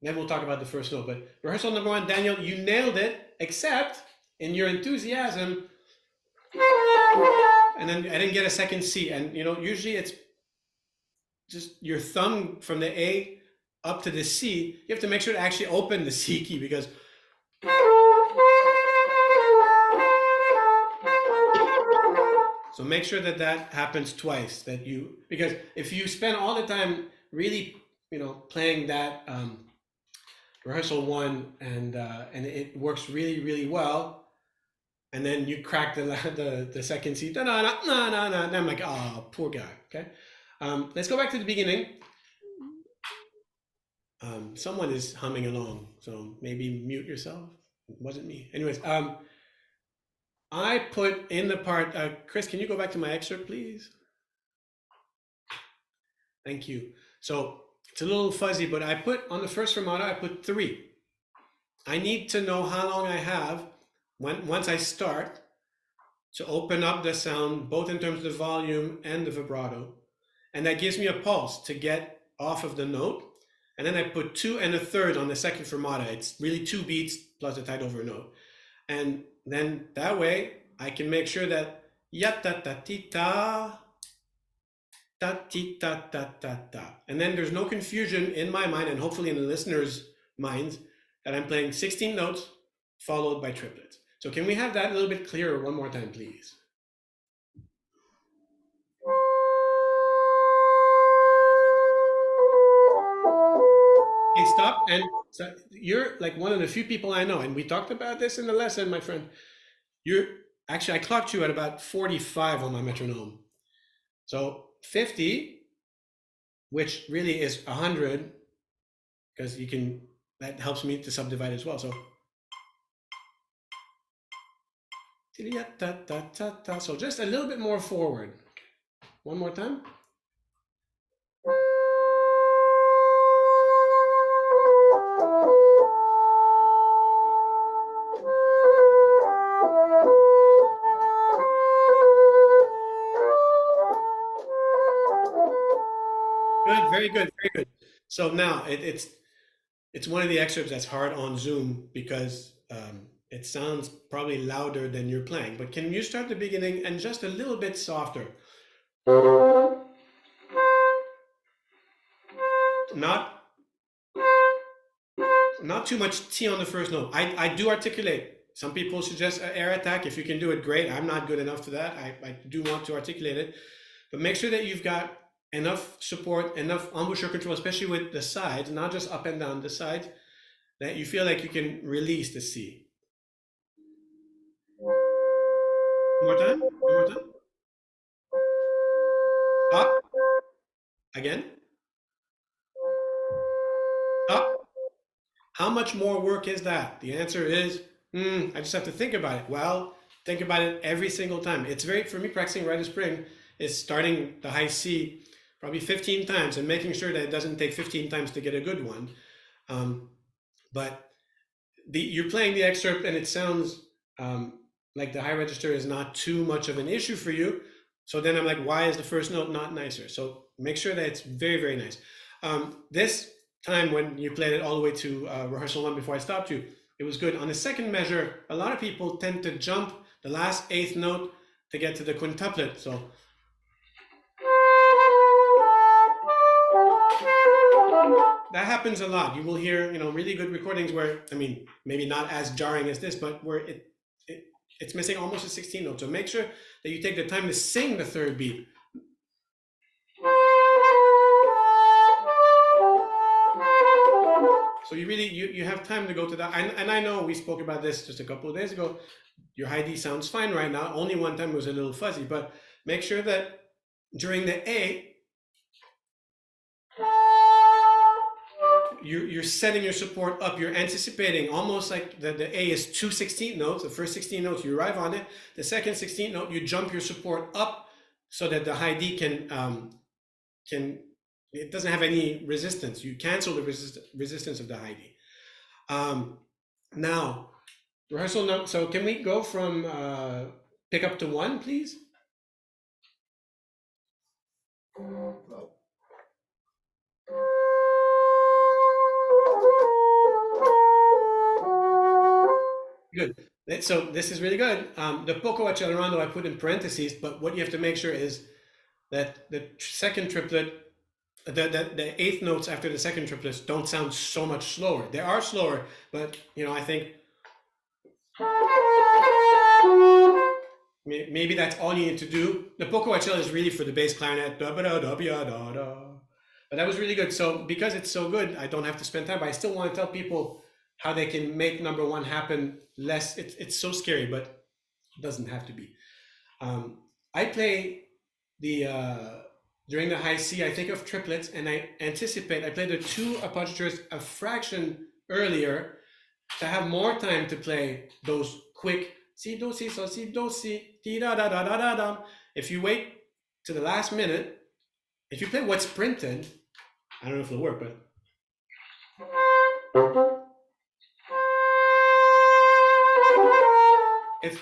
Then we'll talk about the first note, but rehearsal number 1, Daniel, you nailed it, except in your enthusiasm, and then I didn't get a second C. And usually it's just your thumb from the A up to the C. You have to make sure to actually open the C key, because so make sure that happens twice, because if you spend all the time really, playing that rehearsal 1, and it works really, really well. And then you crack the second C. No, no, no, no, no, no. And I'm like, oh, poor guy. Okay. Let's go back to the beginning. Someone is humming along, so maybe mute yourself. It wasn't me. Anyways, I put in the part. Chris, can you go back to my excerpt, please? Thank you. So it's a little fuzzy, but I put on the first fermata, I put 3. I need to know how long I have once I start to open up the sound, both in terms of the volume and the vibrato. And that gives me a pulse to get off of the note. And then I put 2 1/3 on the second fermata. It's really 2 beats plus a tight over note. And then that way I can make sure that ya ta ta ti ta ta ti ta ta ta ta. And then there's no confusion in my mind, and hopefully in the listeners' minds, that I'm playing 16 notes followed by triplets. So can we have that a little bit clearer one more time, please? Okay, stop. And so you're like one of the few people I know, and we talked about this in the lesson, my friend. I clocked you at about 45 on my metronome. So 50, which really is 100, because that helps me to subdivide as well. So so just a little bit more forward. One more time. Good, very good, very good. So now it's one of the excerpts that's hard on Zoom because it sounds probably louder than you're playing. But can you start the beginning and just a little bit softer? Not too much T on the first note. I do articulate. Some people suggest air attack. If you can do it, great. I'm not good enough to that. I do want to articulate it. But make sure that you've got enough support, enough embouchure control, especially with the sides, not just up and down the sides, that you feel like you can release the C. One more time. One more time. Stop. Again. Stop. How much more work is that? The answer is, I just have to think about it. Well, think about it every single time. It's for me, practicing Rite of Spring is starting the high C probably 15 times and making sure that it doesn't take 15 times to get a good one. But you're playing the excerpt and it sounds like the high register is not too much of an issue for you. So then I'm like, why is the first note not nicer? So make sure that it's very, very nice. This time when you played it all the way to rehearsal 1 before I stopped you, it was good. On the second measure, a lot of people tend to jump the last 8th note to get to the quintuplet. So that happens a lot. You will hear, really good recordings where, maybe not as jarring as this, but where it's missing almost a 16 note. So make sure that you take the time to sing the third beat. So you have time to go to that. And I know we spoke about this just a couple of days ago. Your high D sounds fine right now. Only one time it was a little fuzzy, but make sure that during the A, you're setting your support up. You're anticipating almost like the A is 2 16th notes. The first 16 notes, you arrive on it. The second 16th note, you jump your support up so that the high D it doesn't have any resistance. You cancel the resistance of the high D. Now, rehearsal note. So can we go from pick up to 1, please? Good. So this is really good. The poco accelerando I put in parentheses, but what you have to make sure is that the second triplet, the 8th notes after the second triplets don't sound so much slower. They are slower, but I think maybe that's all you need to do. The poco accel is really for the bass clarinet. But that was really good. So because it's so good, I don't have to spend time. But I still want to tell people how they can make number one happen less. It's so scary, but it doesn't have to be. I play the during the high C. I think of triplets, and I anticipate. I play the two appoggiaturas a fraction earlier to have more time to play those quick si do si so si do si di da da da da da da. If you wait to the last minute, if you play what's printed, I don't know if it'll work, but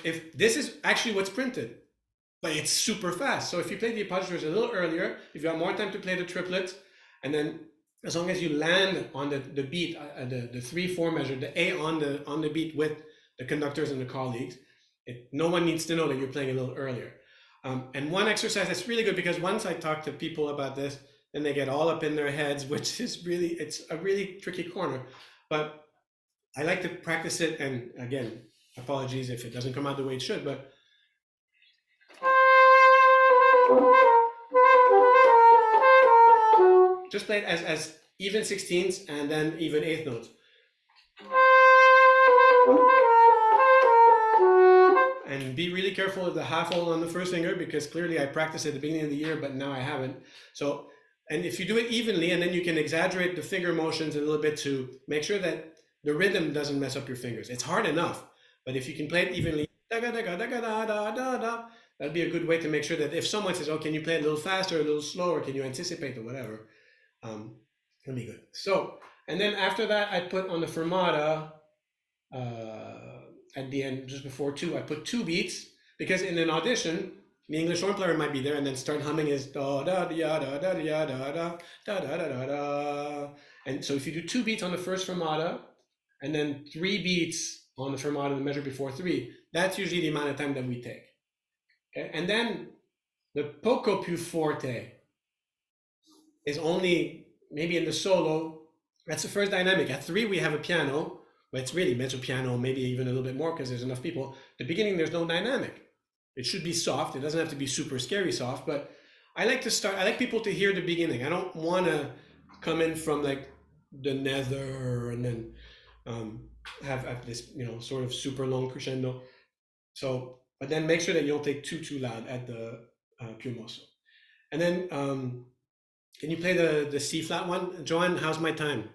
if this is actually what's printed, but it's super fast. So if you play the appoggiaturas a little earlier, you've got more time to play the triplets, and then as long as you land on the beat, the 3/4 measure, the A on the beat with the conductors and the colleagues, no one needs to know that you're playing a little earlier. And one exercise that's really good, because once I talk to people about this, then they get all up in their heads, which is really, it's a really tricky corner. But I like to practice it, and again, apologies if it doesn't come out the way it should, but just play it as even 16ths and then even eighth notes. And be really careful of the half hold on the first finger, because clearly I practiced at the beginning of the year, but now I haven't. So, and if you do it evenly, and then you can exaggerate the finger motions a little bit to make sure that the rhythm doesn't mess up your fingers. It's hard enough, but if you can play it evenly, that'd be a good way to make sure that if someone says, oh, can you play it a little faster, a little slower, can you anticipate or whatever, it'll be good. So, and then after that, I put on the fermata, at the end, just before two, I put 2 beats, because in an audition, the English horn player might be there and then start humming his da da da da da da da da da da da da. And so if you do 2 beats on the first fermata, and then 3 beats on the fermata, the measure before 3, that's usually the amount of time that we take. Okay, and then the poco più forte is only maybe in the solo. That's the first dynamic. At 3, we have a piano. But it's really mezzo piano, maybe even a little bit more because there's enough people. The beginning, there's no dynamic. It should be soft. It doesn't have to be super scary soft, but I like to start, I like people to hear the beginning. I don't want to come in from like the nether and then have this, sort of super long crescendo. So, but then make sure that you don't take too loud at the più mosso. And then, can you play the C flat one? Joanne, how's my time?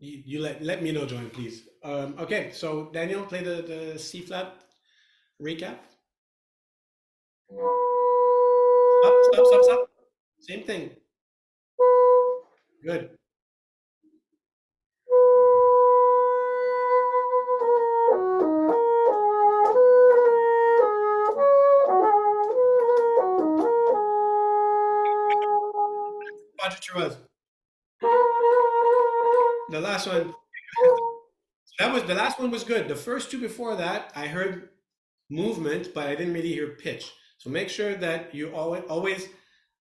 You let me know, Joanne, please. Okay, so Daniel, play the C flat recap. Stop. Same thing. Good. Appoggiaturas. The last one. The last one was good. The first 2 before that, I heard movement, but I didn't really hear pitch. So make sure that you always,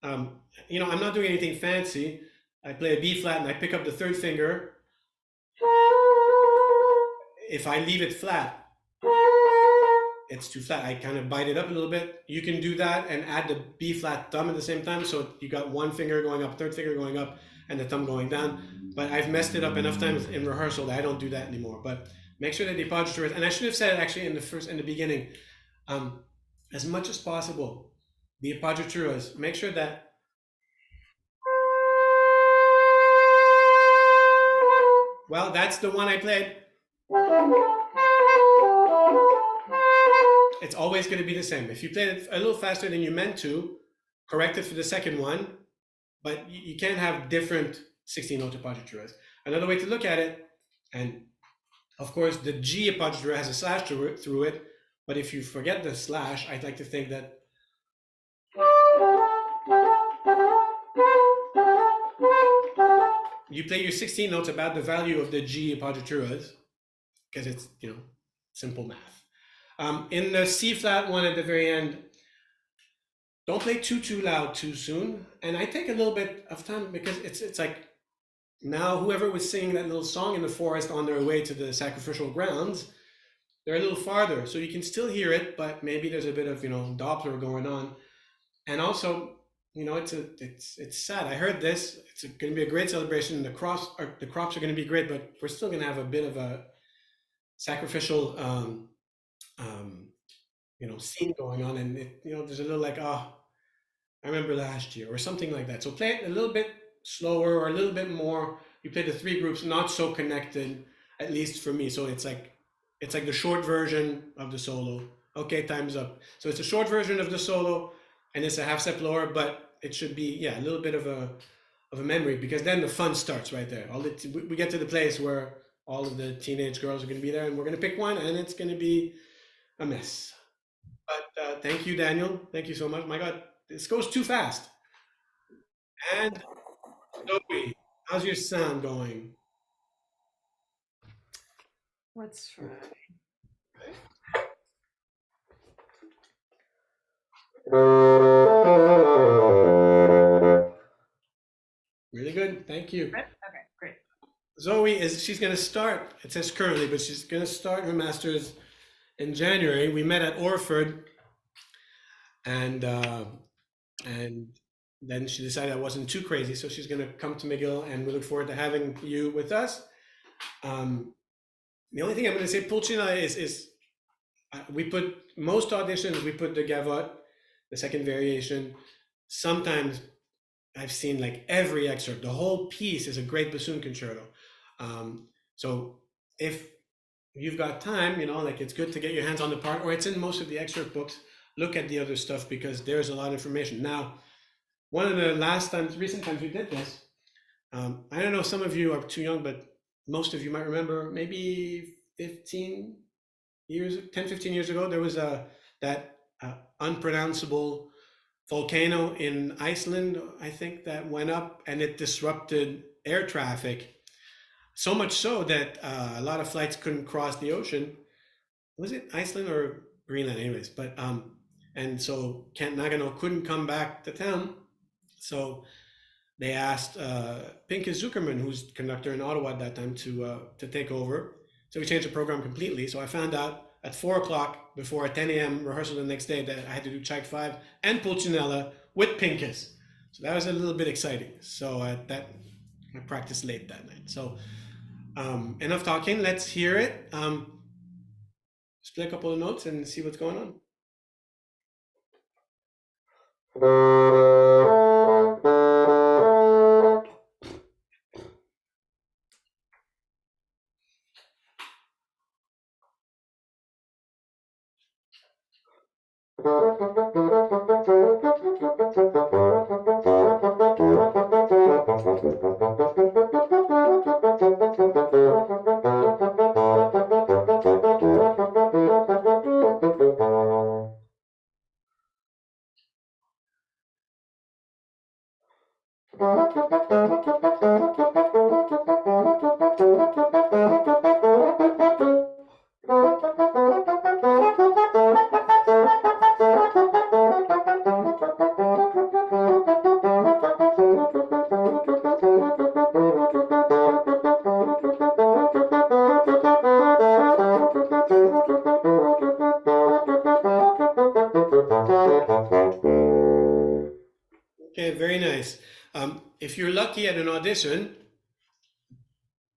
I'm not doing anything fancy. I play a B flat and I pick up the 3rd finger. If I leave it flat, it's too flat. I kind of bite it up a little bit. You can do that and add the B flat thumb at the same time. So you got 1 finger going up, 3rd finger going up, and the thumb going down. But I've messed it up enough times in rehearsal that I don't do that anymore. But make sure that the appoggiatura, and I should have said it actually in the beginning, as much as possible, the appoggiaturas, make sure that well, that's the one I played. It's always going to be the same. If you play it a little faster than you meant to, correct it for the second one, but you can't have different 16-note appoggiaturas. Another way to look at it, and of course the G appoggiatura has a slash through it, but if you forget the slash, I'd like to think that you play your 16 notes about the value of the G appoggiaturas, because it's, simple math. In the C flat one at the very end, don't play too loud too soon. And I take a little bit of time because it's like now whoever was singing that little song in the forest on their way to the sacrificial grounds, they're a little farther, so you can still hear it, but maybe there's a bit of, Doppler going on. And also, it's sad. I heard this. It's going to be a great celebration. The crops are going to be great, but we're still going to have a bit of a sacrificial, scene going on, and there's a little like, oh, I remember last year or something like that. So play it a little bit slower or a little bit more. You play the three groups, not so connected, at least for me. So it's like the short version of the solo. Okay, time's up. So it's a short version of the solo, and it's a half step lower, but it should be a little bit of a memory, because then the fun starts right there. We get to the place where all of the teenage girls are going to be there, and we're going to pick one, and it's going to be a mess. But thank you, Daniel. Thank you so much. My God, this goes too fast. And Zoe, how's your sound going? Let's try. Really good. Thank you. Good? Okay, great. Zoe she's going to start, it says currently, but she's going to start her master's in January. We met at Orford, and then she decided I wasn't too crazy, so she's going to come to McGill, and we look forward to having you with us. The only thing I'm going to say, Pulcinella is we put most auditions, we put the gavotte, the second variation. Sometimes I've seen like every excerpt. The whole piece is a great bassoon concerto. So if you've got time, it's good to get your hands on the part, or it's in most of the excerpt books. Look at the other stuff, because there's a lot of information. Now, one of the recent times we did this, I don't know, some of you are too young, but most of you might remember maybe 10, 15 years ago, there was that unpronounceable volcano in Iceland, I think, that went up, and it disrupted air traffic. So much so that a lot of flights couldn't cross the ocean. Was it Iceland or Greenland? Anyways, but and so Kent Nagano couldn't come back to town. So they asked Pincus Zuckerman, who's conductor in Ottawa at that time, to take over. So we changed the program completely. So I found out at 4 o'clock before a 10 a.m. rehearsal the next day that I had to do Czech 5 and Pulcinella with Pincus. So that was a little bit exciting. So I practiced late that night. So enough talking. Let's hear it. Just play a couple of notes and see what's going on. Okay, very nice. If you're lucky at an audition,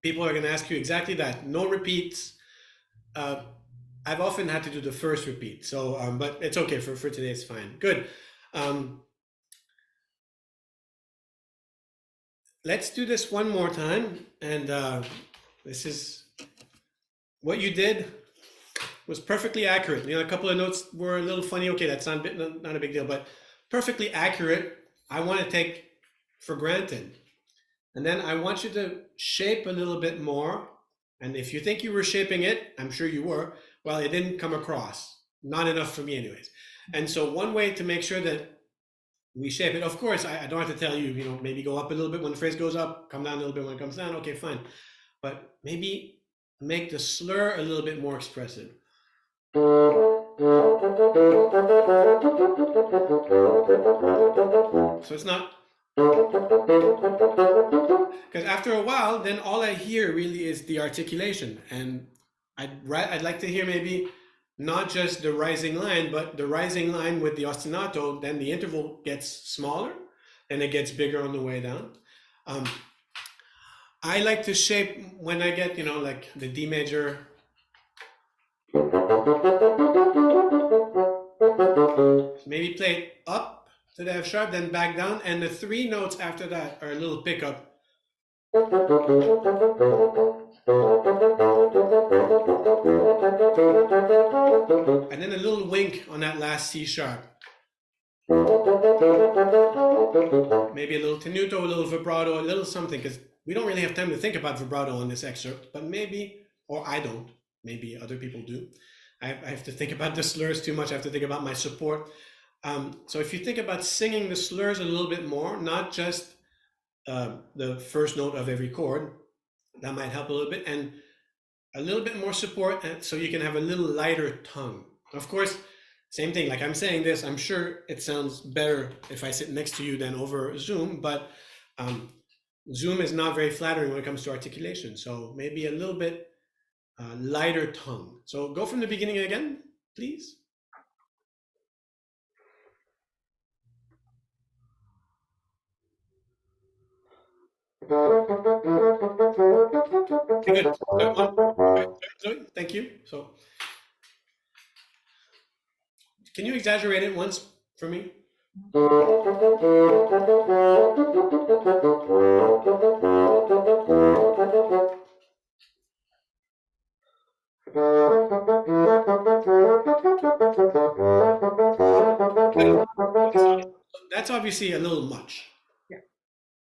people are going to ask you exactly that. No repeats. I've often had to do the first repeat, so but it's okay for today. It's fine. Good. Let's do this one more time, and this is what you did was perfectly accurate. A couple of notes were a little funny. Okay, that's not a big deal, but perfectly accurate. I want to take for granted. And then I want you to shape a little bit more. And if you think you were shaping it, I'm sure you were, well, it didn't come across. Not enough for me anyways. And so one way to make sure that we shape it, of course, I don't have to tell you, maybe go up a little bit when the phrase goes up, come down a little bit when it comes down. Okay, fine. But maybe make the slur a little bit more expressive. So it's not, because after a while, then all I hear really is the articulation, and I'd right, I'd like to hear maybe not just the rising line, but the rising line with the ostinato, then the interval gets smaller and it gets bigger on the way down. I like to shape when I get, like the D major. Maybe play it up to the F sharp, then back down, and the 3 notes after that are a little pickup. And then a little wink on that last C sharp. Maybe a little tenuto, a little vibrato, a little something, because we don't really have time to think about vibrato on this excerpt, but maybe, or I don't, maybe other people do. I have to think about the slurs too much. I have to think about my support. So if you think about singing the slurs a little bit more, not just the first note of every chord, that might help a little bit, and a little bit more support, so you can have a little lighter tongue. Of course, same thing, like I'm saying this, I'm sure it sounds better if I sit next to you than over Zoom, but Zoom is not very flattering when it comes to articulation. So maybe a little bit lighter tongue. So go from the beginning again, please. Good. Thank you. So can you exaggerate it once for me? That's obviously a little much. Yeah.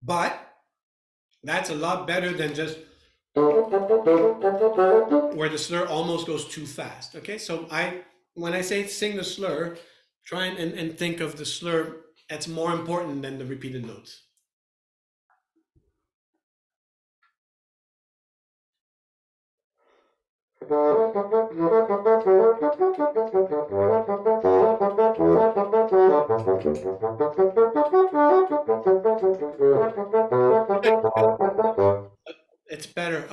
But that's a lot better than just where the slur almost goes too fast. Okay, so when I say sing the slur, try and think of the slur that's more important than the repeated notes. It's better.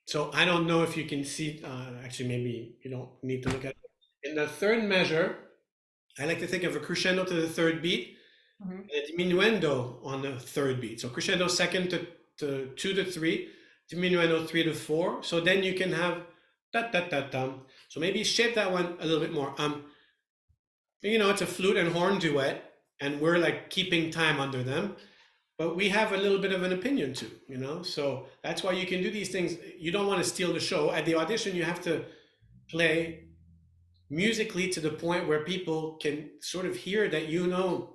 So I don't know if you can see, actually maybe you don't need to look at it. In the third measure, I like to think of a crescendo to the third beat, and a diminuendo on the third beat. So crescendo second to 2 to 3, diminuendo 3 to 4. So then you can have da da da da. So maybe shape that one a little bit more. It's a flute and horn duet, and we're like keeping time under them. But we have a little bit of an opinion too, so that's why you can do these things. You don't want to steal the show. At the audition, you have to play musically to the point where people can sort of hear that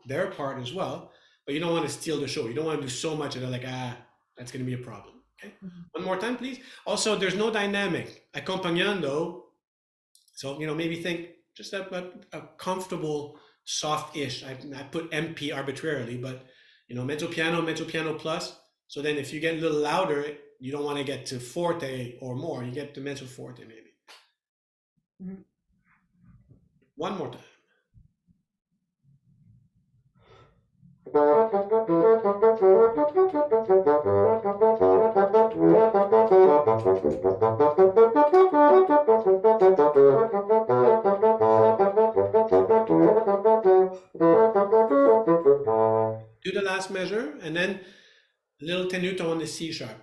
their part as well, but you don't want to steal the show. You don't want to do so much that they're like, that's going to be a problem. Okay, One more time, please. Also, there's no dynamic. Accompagnando, so maybe think just a comfortable, soft-ish. I put MP arbitrarily, but mezzo piano plus. So then if you get a little louder, you don't want to get to forte or more. You get to mezzo forte maybe. Mm-hmm. One more time. Do the last measure, and then a little tenuto on the C sharp.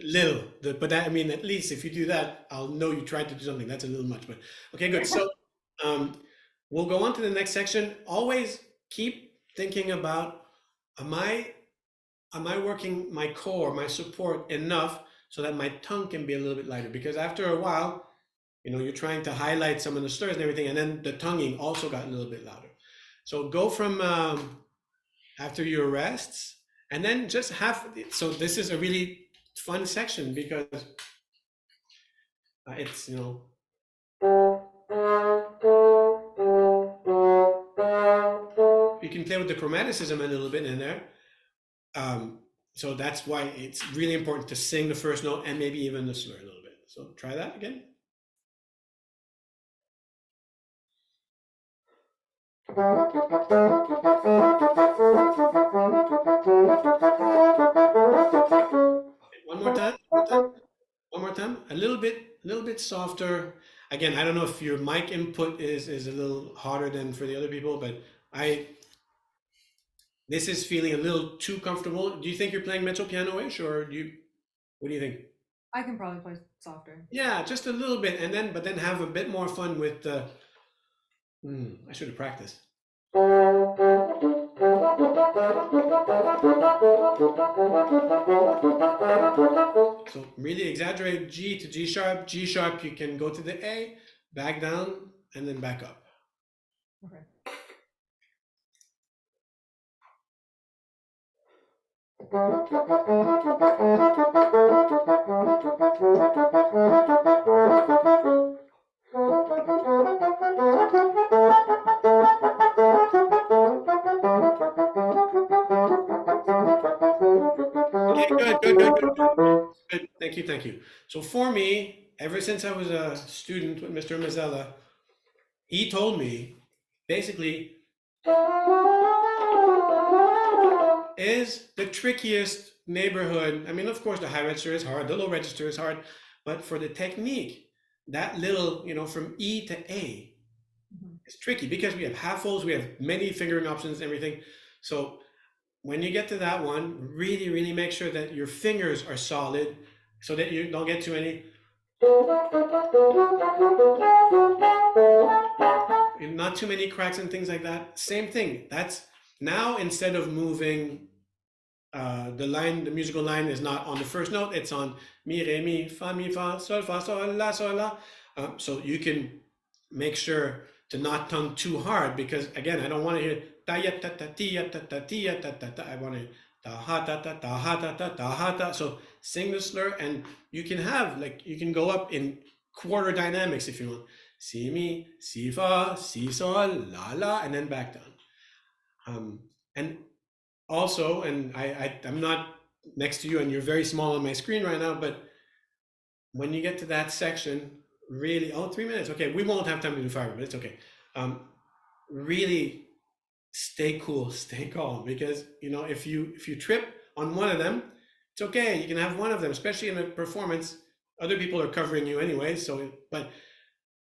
Little, but that, at least if you do that, I'll know you tried to do something. That's a little much, but okay, good. So we'll go on to the next section. Always keep thinking about, am I working my core, my support enough so that my tongue can be a little bit lighter? Because after a while, you're trying to highlight some of the slurs and everything, and then the tonguing also got a little bit louder. So go from after your rests, and then just so this is a really fun section because it's, you can play with the chromaticism a little bit in there. So that's why it's really important to sing the first note and maybe even the slur a little bit. So try that again. One more time. One time. One more time. A little bit softer. Again, I don't know if your mic input is a little harder than for the other people, but I this is feeling a little too comfortable. Do you think you're playing mezzo piano-ish, or do you? What do you think? I can probably play softer. Yeah, just a little bit, and then but then have a bit more fun with the. I should have practiced. So really exaggerate G to G sharp. G sharp, you can go to the A, back down, and then back up. Okay. Okay, good. Thank you. So for me, ever since I was a student with Mr. Mazzella, he told me basically is the trickiest neighborhood. I mean, of course, the high register is hard, the low register is hard, but for the technique, that little, from E to A, it's tricky because we have half holes, we have many fingering options, everything. So when you get to that one, really, really make sure that your fingers are solid so that you don't get too many. Not too many cracks and things like that. Same thing. That's now instead of moving the musical line is not on the first note, it's on mi, re, mi, fa, sol, la, sol, la. So you can make sure to not tongue too hard because again, I don't want to hear ta ya ta ta ti ya ta ta ti ya ta ta ta. I want to ta ha ta ta ta ha ta ta ta ha ta. So sing the slur and you can have you can go up in quarter dynamics if you want. Si mi, si fa, si sol, la la, and then back down. And also, and I'm not next to you and you're very small on my screen right now, but when you get to that section, really, 3 minutes. Okay, we won't have time to do 5, but it's okay. Really stay cool, stay calm, because if you trip on one of them, it's okay. You can have one of them, especially in a performance. Other people are covering you anyway, but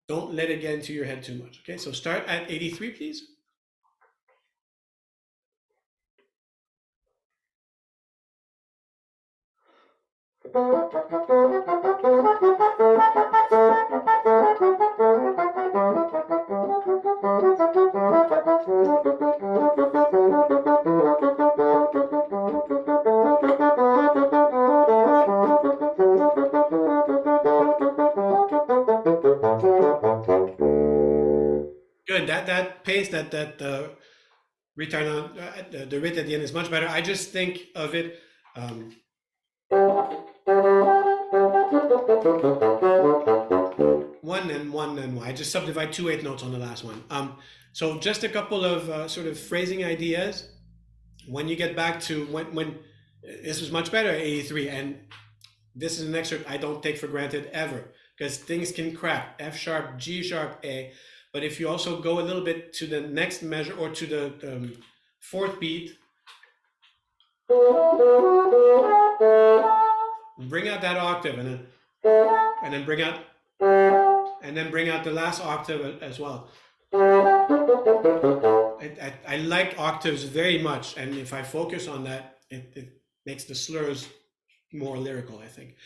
don't let it get into your head too much. Okay, so start at 83, please. Good. That pace, that return on the writ at the end is much better. I just think of it. One and one and one. I just subdivide 2/8 notes on the last one. So just a couple of sort of phrasing ideas. When you get back to when this was much better, 83, and this is an excerpt I don't take for granted ever because things can crack. F sharp, G sharp, A. But if you also go a little bit to the next measure or to the fourth beat, bring out that octave and then bring out the last octave as well. I like octaves very much, and if I focus on that, it makes the slurs more lyrical, I think.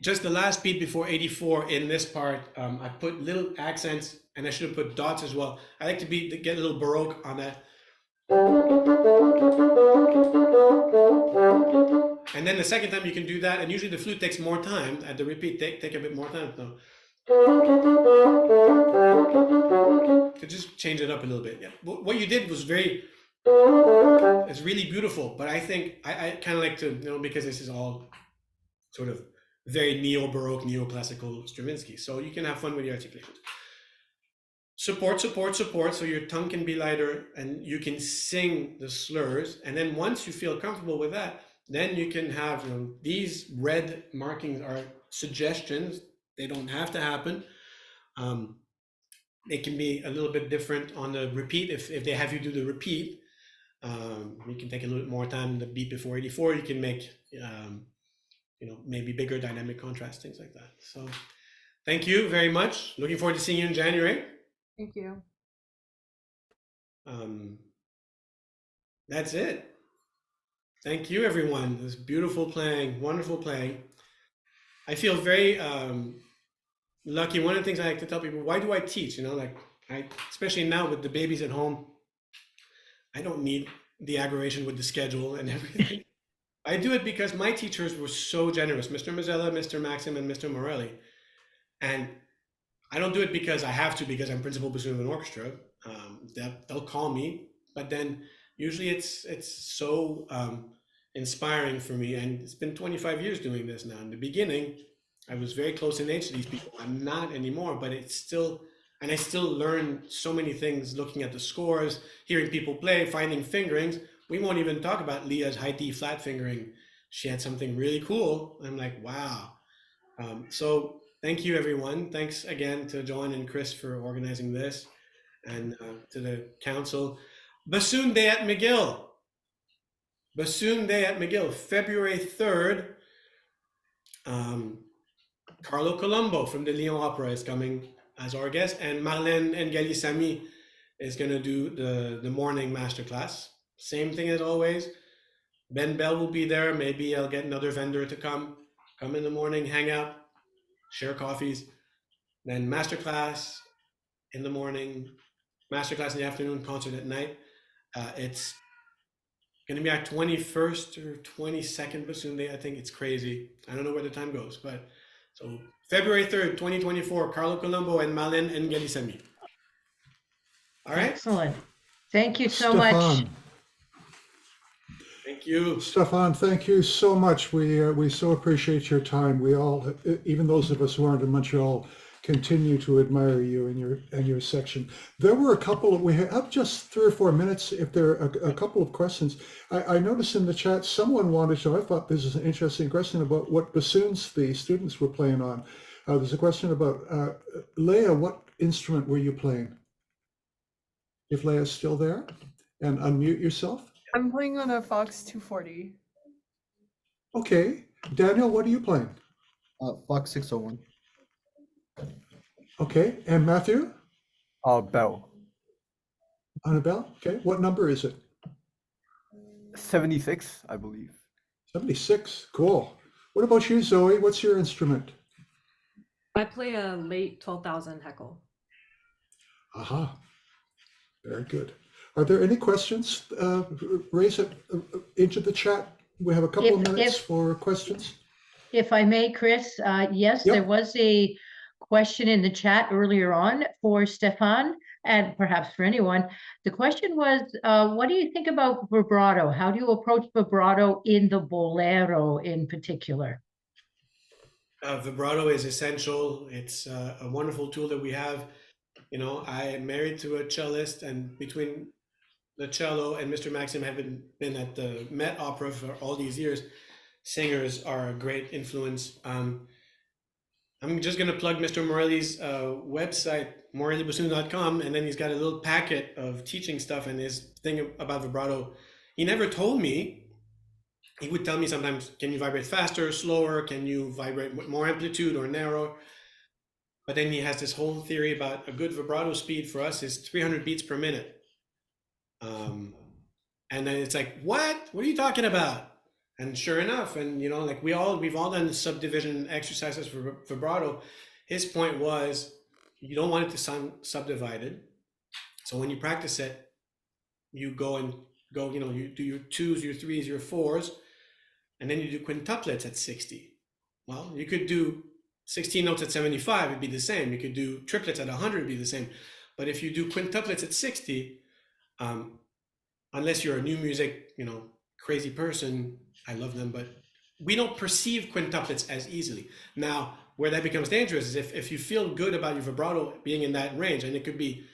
Just the last beat before 84 in this part, I put little accents, and I should have put dots as well. I like to get a little Baroque on that. And then the second time you can do that, and usually the flute takes more time. At the repeat, take a bit more time. No. To just change it up a little bit. Yeah. What you did was it's really beautiful, but I think I kind of like to, because this is all sort of very neo-Baroque, neoclassical Stravinsky. So you can have fun with your articulations. Support, so your tongue can be lighter and you can sing the slurs. And then once you feel comfortable with that, then you can have, these red markings are suggestions. They don't have to happen. it can be a little bit different on the repeat. If they have you do the repeat, you can take a little bit more time. The beat before 84, you can make maybe bigger dynamic contrast, things like that. So thank you very much. Looking forward to seeing you in January. Thank you. That's it. Thank you, everyone. This beautiful playing, wonderful playing. I feel very lucky. One of the things I like to tell people, why do I teach? Especially now with the babies at home, I don't need the aggravation with the schedule and everything. I do it because my teachers were so generous, Mr. Mazzella, Mr. Maxim, and Mr. Morelli. And I don't do it because I have to, because I'm principal bassoon of an orchestra. They'll call me, but then usually it's so inspiring for me. And it's been 25 years doing this now. In the beginning, I was very close in age to these people. I'm not anymore, but it's still, and I still learn so many things looking at the scores, hearing people play, finding fingerings. We won't even talk about Leah's high D flat fingering. She had something really cool. I'm like, wow. So thank you, everyone. Thanks again to John and Chris for organizing this, and to the council. Bassoon Day at McGill. Bassoon Day at McGill, February 3rd. Carlo Colombo from the Lyon Opera is coming as our guest, and Marlène and Galisami is going to do the morning masterclass. Same thing as always. Ben Bell will be there. Maybe I'll get another vendor to come in the morning, hang out, share coffees. Then masterclass in the morning, masterclass in the afternoon, concert at night. It's going to be our 21st or 22nd Bassoon Day. I think it's crazy. I don't know where the time goes, but so February 3rd, 2024, Carlo Colombo and Marlène and Galisami. All right. Excellent. Thank you so much. Stefan, Thank you. Stefan, thank you so much. We so appreciate your time. We all, even those of us who aren't in Montreal, continue to admire you and your section. There were a couple. We have just 3 or 4 minutes. If there are a couple of questions, I noticed in the chat someone wanted to. I thought this is an interesting question about what bassoons the students were playing on. There's a question about Leah. What instrument were you playing? If Leah's still there, and unmute yourself. I'm playing on a Fox 240. Okay, Daniel, what are you playing? Fox 601. Okay, and Matthew? Bell. On a bell? Okay, what number is it? 76, I believe. 76, cool. What about you, Zoe? What's your instrument? I play a late 12,000 Heckle. Aha, very good. Are there any questions? Raise it into the chat. We have a couple of minutes for questions. If I may, Chris, yes, Yep. there was a question in the chat earlier on for Stefan, and perhaps for anyone. The question was, what do you think about vibrato? How do you approach vibrato in the bolero in particular? Vibrato is essential. It's a wonderful tool that we have. I am married to a cellist, and between the cello and Mr. Maxim have been at the Met Opera for all these years. Singers are a great influence. I'm just going to plug Mr. Morelli's website, morellibassoon.com, and then he's got a little packet of teaching stuff, and his thing about vibrato. He never told me. He would tell me sometimes, can you vibrate faster, slower? Can you vibrate with more amplitude or narrow? But then he has this whole theory about a good vibrato speed for us is 300 beats per minute. And then it's like, what are you talking about? And sure enough, and we've all done subdivision exercises for vibrato. His point was, you don't want it to sound subdivided. So when you practice it, you go, you do your 2s, your 3s, your 4s, and then you do quintuplets at 60. Well, you could do 16 notes at 75, it'd be the same. You could do triplets at 100, it'd be the same. But if you do quintuplets at 60, unless you're a new music, crazy person, I love them, but we don't perceive quintuplets as easily. Now, where that becomes dangerous is if you feel good about your vibrato being in that range, and it could be,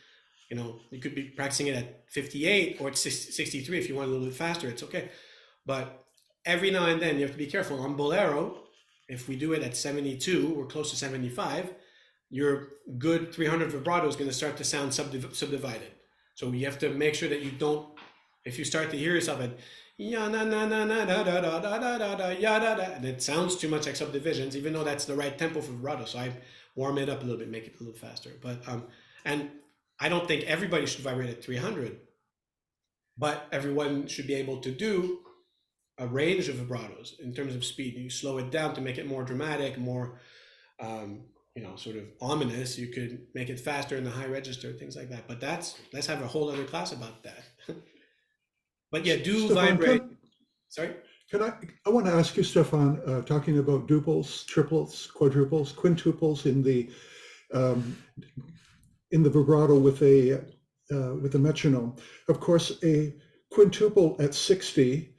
you could be practicing it at 58 or at 63 if you want a little bit faster, it's okay. But every now and then you have to be careful. On bolero, if we do it at 72 or close to 75, your good 300 vibrato is going to start to sound subdivided. So you have to make sure that you don't, if you start to hear yourself at ya na na na na da da da da da da da ya da da, and it sounds too much like subdivisions, even though that's the right tempo for vibrato. So I warm it up a little bit, make it a little faster. But and I don't think everybody should vibrate at 300, but everyone should be able to do a range of vibratos in terms of speed. You slow it down to make it more dramatic, more sort of ominous. You could make it faster in the high register, things like that. But let's have a whole other class about that. But yeah, do Stefan, vibrate. Sorry? I want to ask you, Stefan, talking about duples, triplets, quadruples, quintuples in the vibrato with a metronome. Of course, a quintuple at 60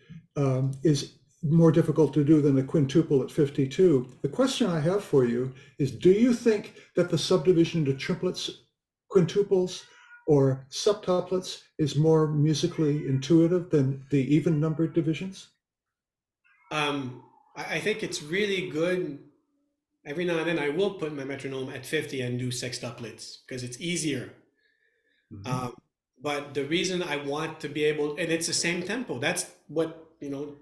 is more difficult to do than a quintuple at 52. The question I have for you is, do you think that the subdivision into triplets, quintuples, or septuplets is more musically intuitive than the even numbered divisions? I think it's really good. Every now and then I will put my metronome at 50 and do sextuplets because it's easier. But the reason I want to be able, and it's the same tempo. That's what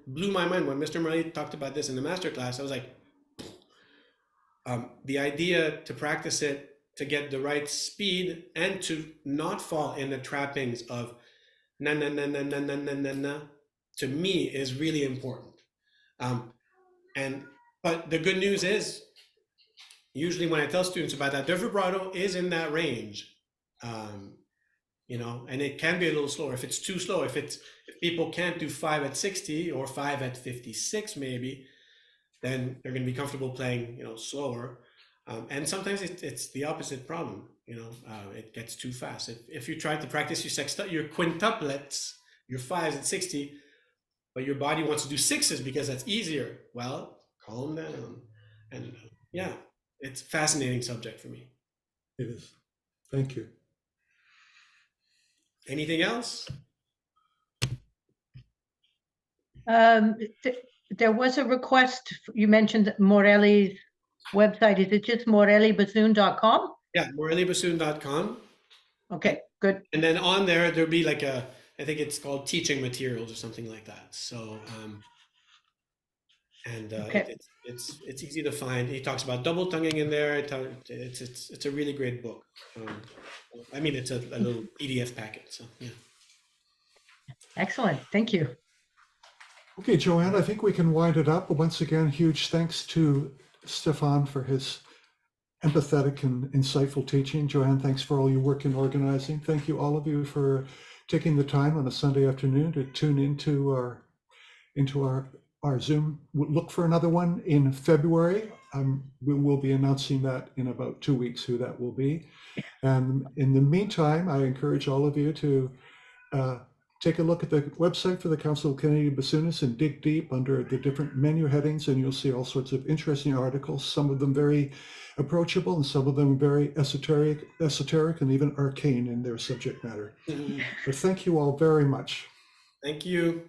blew my mind when Mr. Murray talked about this in the masterclass. I was like, the idea to practice it to get the right speed and to not fall in the trappings of na na na na na na na na na, to me is really important. But the good news is, usually when I tell students about that, their vibrato is in that range, and it can be a little slower. If it's too slow, if people can't do 5 at 60 or 5 at 56 maybe, then they're going to be comfortable playing slower. And sometimes it's the opposite problem. It gets too fast. If you try to practice your quintuplets, your 5s at 60, but your body wants to do 6s because that's easier, well, calm down. And yeah, it's a fascinating subject for me. It is. Thank you. Anything else? There was a request, you mentioned Morelli's website. Is it just morellibassoon.com? Yeah, morellibassoon.com. Okay, good. And then on there'll be like I think it's called teaching materials or something like that. So, Okay. it's easy to find. He talks about double tonguing in there. It's a really great book. I mean, it's a little PDF packet. So yeah. Excellent. Thank you. Okay, Joanne, I think we can wind it up. Once again, huge thanks to Stefan for his empathetic and insightful teaching. Joanne, thanks for all your work in organizing. Thank you, all of you, for taking the time on a Sunday afternoon to tune into our Zoom. We'll look for another one in February. We will be announcing that in about 2 weeks, who that will be. And in the meantime, I encourage all of you to take a look at the website for the Council of Canadian Bassoonists and dig deep under the different menu headings, and you'll see all sorts of interesting articles, some of them very approachable and some of them very esoteric and even arcane in their subject matter. But thank you all very much. Thank you.